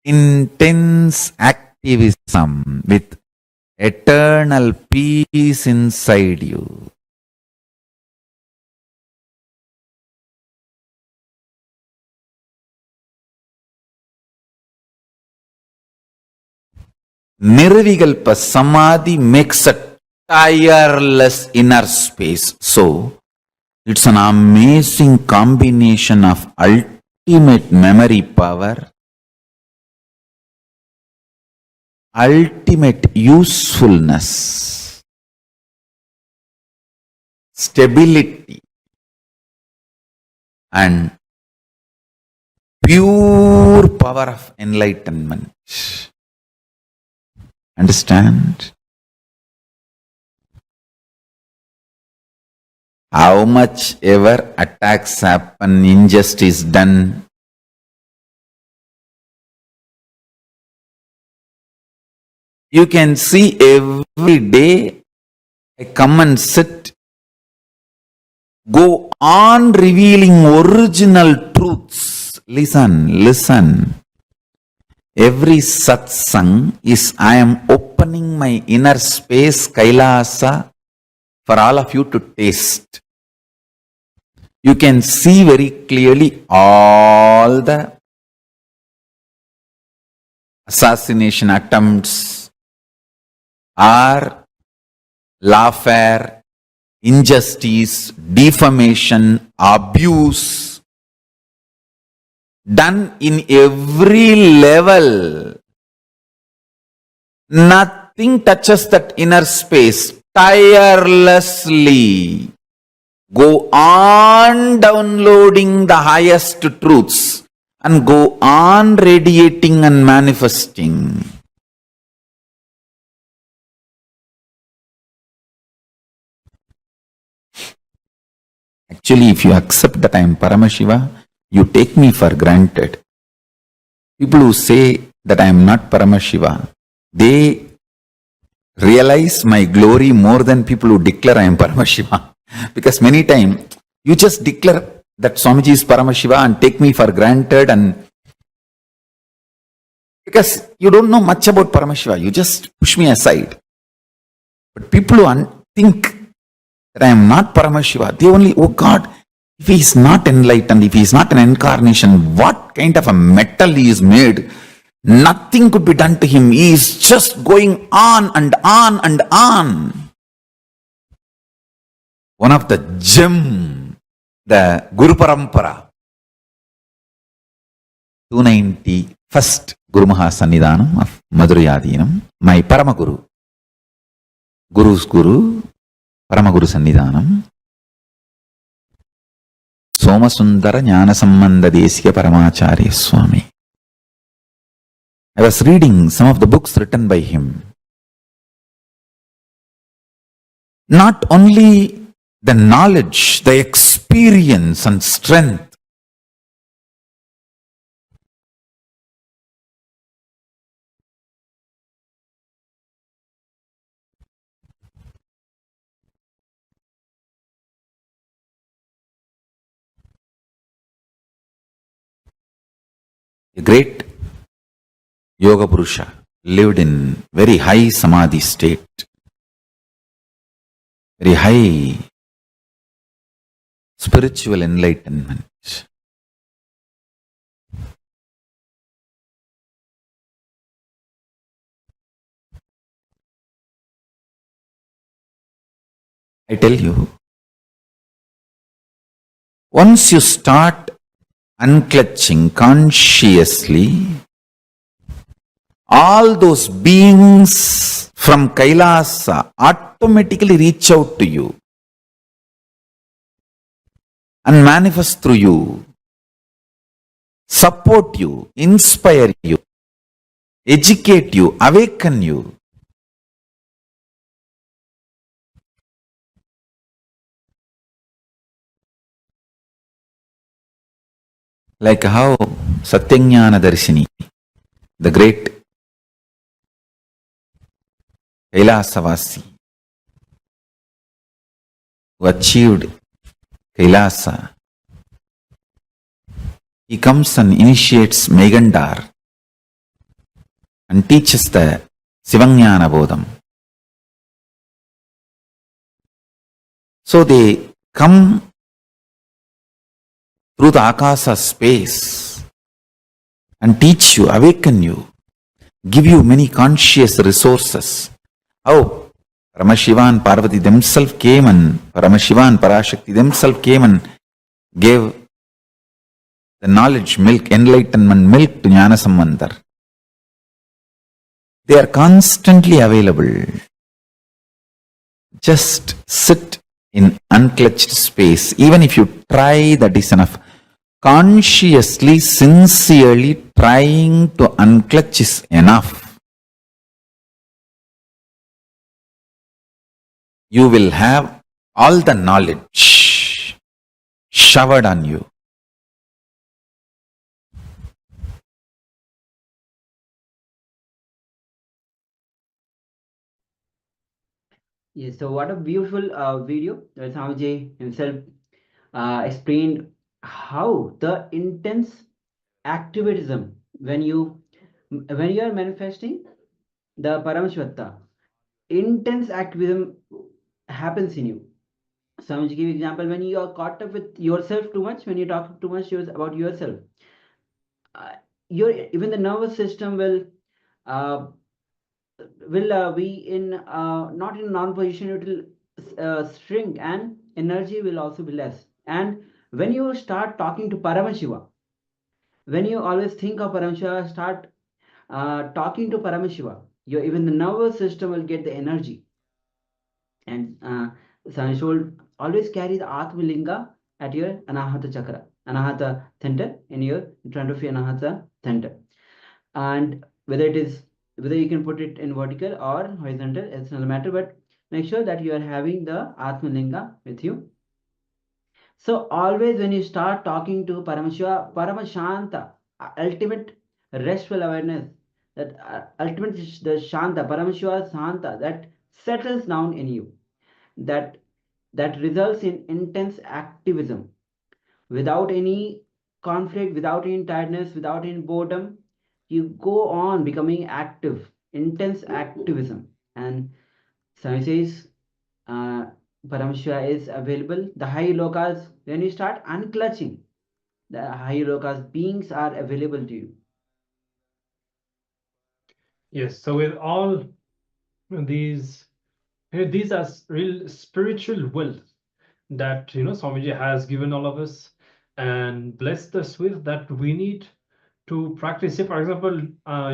Intense activism with eternal peace inside you. Nirvikalpa Samadhi makes a tireless inner space. So, it's an amazing combination of ultimate memory power, ultimate usefulness, stability, and pure power of enlightenment. Understand? How much ever attacks happen, injustice done, you can see every day I come and sit, go on revealing original truths. Listen. Every satsang is I am opening my inner space, Kailasa, for all of you to taste. You can see very clearly all the assassination attempts or lawfare, injustice, defamation, abuse done in every level. Nothing touches that inner space. Tirelessly go on downloading the highest truths and go on radiating and manifesting. Actually, if you accept that I am Paramashiva, you take me for granted. People who say that I am not Paramashiva, they realize my glory more than people who declare I am Paramashiva. Because many times, you just declare that Swamiji is Paramashiva and take me for granted, and because you don't know much about Paramashiva, you just push me aside. But people who think that I am not Paramashiva, they only, oh God, if he is not enlightened, if he is not an incarnation, what kind of a metal he is made? Nothing could be done to him. He is just going on and on and on. One of the gem, the Guru Parampara, 291st Guru Mahasannidhanam of Madhurayadinam, my Paramaguru, Guru's Guru, Paramaguru Sannidhanam, Somasundara Jnana Sambandha Desika Paramacharya Swami. I was reading some of the books written by him. Not only the knowledge, the experience and strength, a great Yoga Purusha lived in very high Samadhi state, very high spiritual enlightenment. I tell you, once you start unclutching consciously, all those beings from Kailasa automatically reach out to you and manifest through you, support you, inspire you, educate you, awaken you. Like how Satyajnana Darshini, the great Kailasavasi, who achieved Kailasa, he comes and initiates Megandar and teaches the Sivajnana Bodham. So they come through the Akasa space and teach you, awaken you, give you many conscious resources. How Paramashiva and Parvati themselves came and Paramashiva and Parashakti themselves came and gave the knowledge milk, enlightenment milk to Jnana Sambandhar. They are constantly available. Just sit in unclutched space. Even if you try, that is enough. Consciously, sincerely trying to unclutch is enough. You will have all the knowledge showered on you. Yes, so what a beautiful video that Swamiji himself explained how the intense activism when you are manifesting the Paramashvatta, intense activism happens in you. Swamiji give example when you are caught up with yourself too much, when you talk too much about yourself, your even the nervous system uh, will be in not in non position, it will shrink and energy will also be less. And when you start talking to Paramashiva, when you always think of Paramashiva, start talking to Paramashiva, your even the nervous system will get the energy. And so I should always carry the Atmalinga at your Anahata chakra, Anahata center, in front of your Anahata center. And whether you can put it in vertical or horizontal, it's not a matter, but make sure that you are having the Atmalinga with you. So always when you start talking to Paramashiva, Paramashanta, ultimate restful awareness, that ultimate the Shanta, Paramashiva Shanta, that settles down in you, that results in intense activism without any conflict, without any tiredness, without any boredom. You go on becoming active, intense activism. And Swami says, uh, Paramashva is available. The high lokas, when you start unclutching, the high lokas beings are available to you. Yes, so with all these, these are real spiritual wealth that Swamiji has given all of us and blessed us with, that we need to practice it. For example,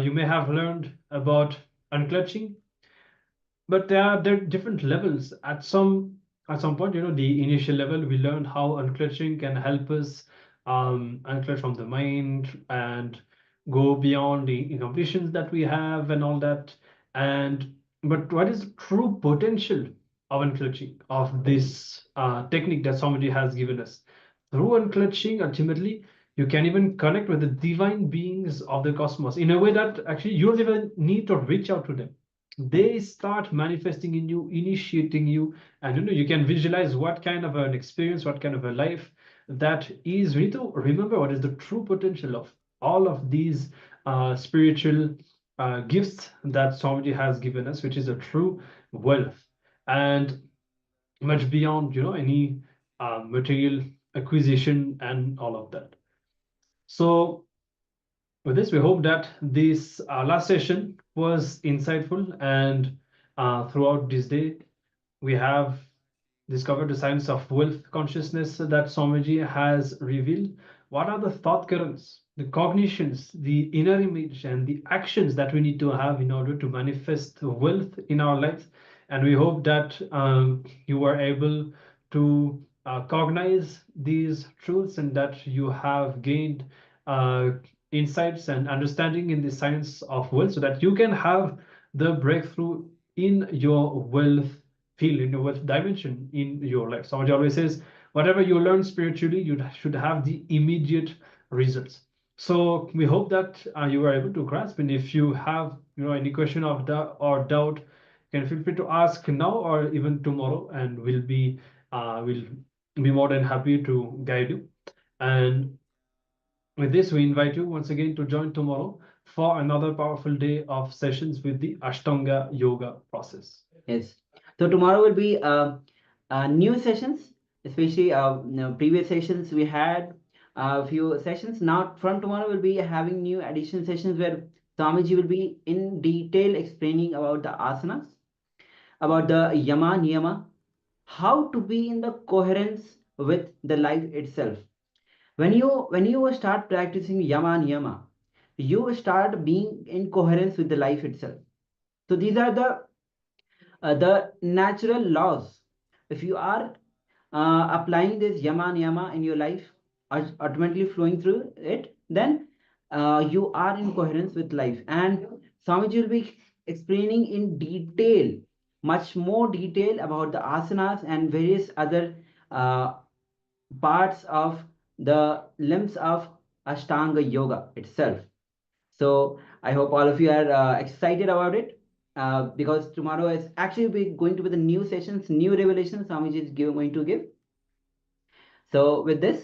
you may have learned about unclutching, but there are different levels. At some point, the initial level, we learned how unclutching can help us unclutch from the mind and go beyond the inhibitions that we have and all that. And but what is the true potential of unclutching, of this technique that somebody has given us? Through unclutching, ultimately, you can even connect with the divine beings of the cosmos in a way that actually you don't even need to reach out to them. They start manifesting in you, initiating you, and you can visualize what kind of an experience, what kind of a life that is. We need to remember what is the true potential of all of these spiritual gifts that Swamiji has given us, which is a true wealth, and much beyond any material acquisition and all of that. So with this, we hope that this last session was insightful, and throughout this day, we have discovered the science of wealth consciousness that Swamiji has revealed. What are the thought currents, the cognitions, the inner image, and the actions that we need to have in order to manifest wealth in our lives? And we hope that you were able to cognize these truths and that you have gained uh, insights and understanding in the science of wealth so that you can have the breakthrough in your wealth field, in your wealth dimension in your life. Somebody always says, whatever you learn spiritually, you should have the immediate results. So we hope that you are able to grasp. And if you have any question of or doubt, you can feel free to ask now or even tomorrow, and will be more than happy to guide you. And with this, we invite you once again to join tomorrow for another powerful day of sessions with the Ashtanga Yoga process. Yes. So tomorrow will be new sessions, especially previous sessions we had a few sessions. Now from tomorrow we'll be having new addition sessions where Swamiji will be in detail explaining about the asanas, about the yama niyama, how to be in the coherence with the life itself. When you start practicing yama niyama, you start being in coherence with the life itself. So these are the natural laws. If you are applying this yama niyama in your life, automatically flowing through it, then you are in coherence with life. And Swamiji will be explaining in detail, much more detail about the asanas and various other uh, parts of the limbs of Ashtanga Yoga itself. So I hope all of you are excited about it because tomorrow is actually going to be the new sessions, new revelations Swamiji is going to give. So with this,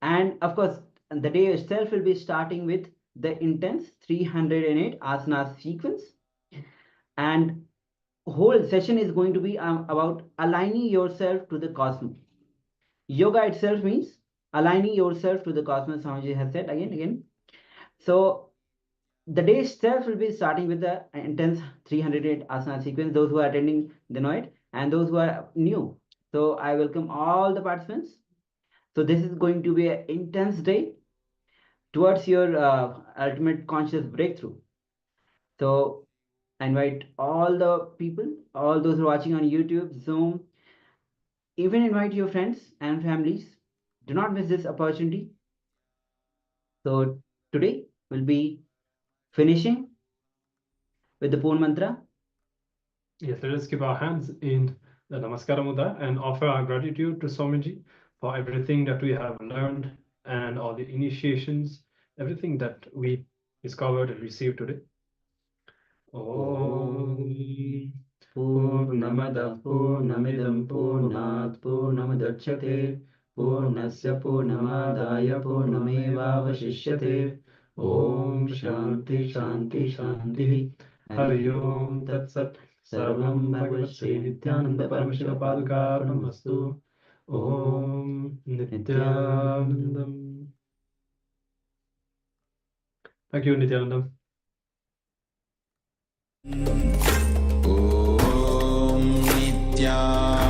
and of course, the day itself will be starting with the intense 308 asana sequence, and whole session is going to be about aligning yourself to the cosmos. Yoga itself means aligning yourself to the cosmos. Swamiji has said again. So the day itself will be starting with the intense 308 asana sequence. Those who are attending, they know it, and those who are new. So I welcome all the participants. So this is going to be an intense day towards your ultimate conscious breakthrough. So I invite all the people, all those who are watching on YouTube, Zoom, even invite your friends and families. Do not miss this opportunity. So today we'll be finishing with the Purna Mantra. Yes, let us keep our hands in the Namaskara Mudra and offer our gratitude to Swamiji for everything that we have learned and all the initiations, everything that we discovered and received today. Om Purnamada Purnamidam Purnat Purnamadachyate Purnasya Purnamadaya Purnamevavashishyate. Om Shanti Shanti Shanti. Hari Om Tat Sat. Sarvam Bhagavat Sri Nityananda Paramashiva Padukarnamastu. Om Nityanandam. Thank you, Nityanandam.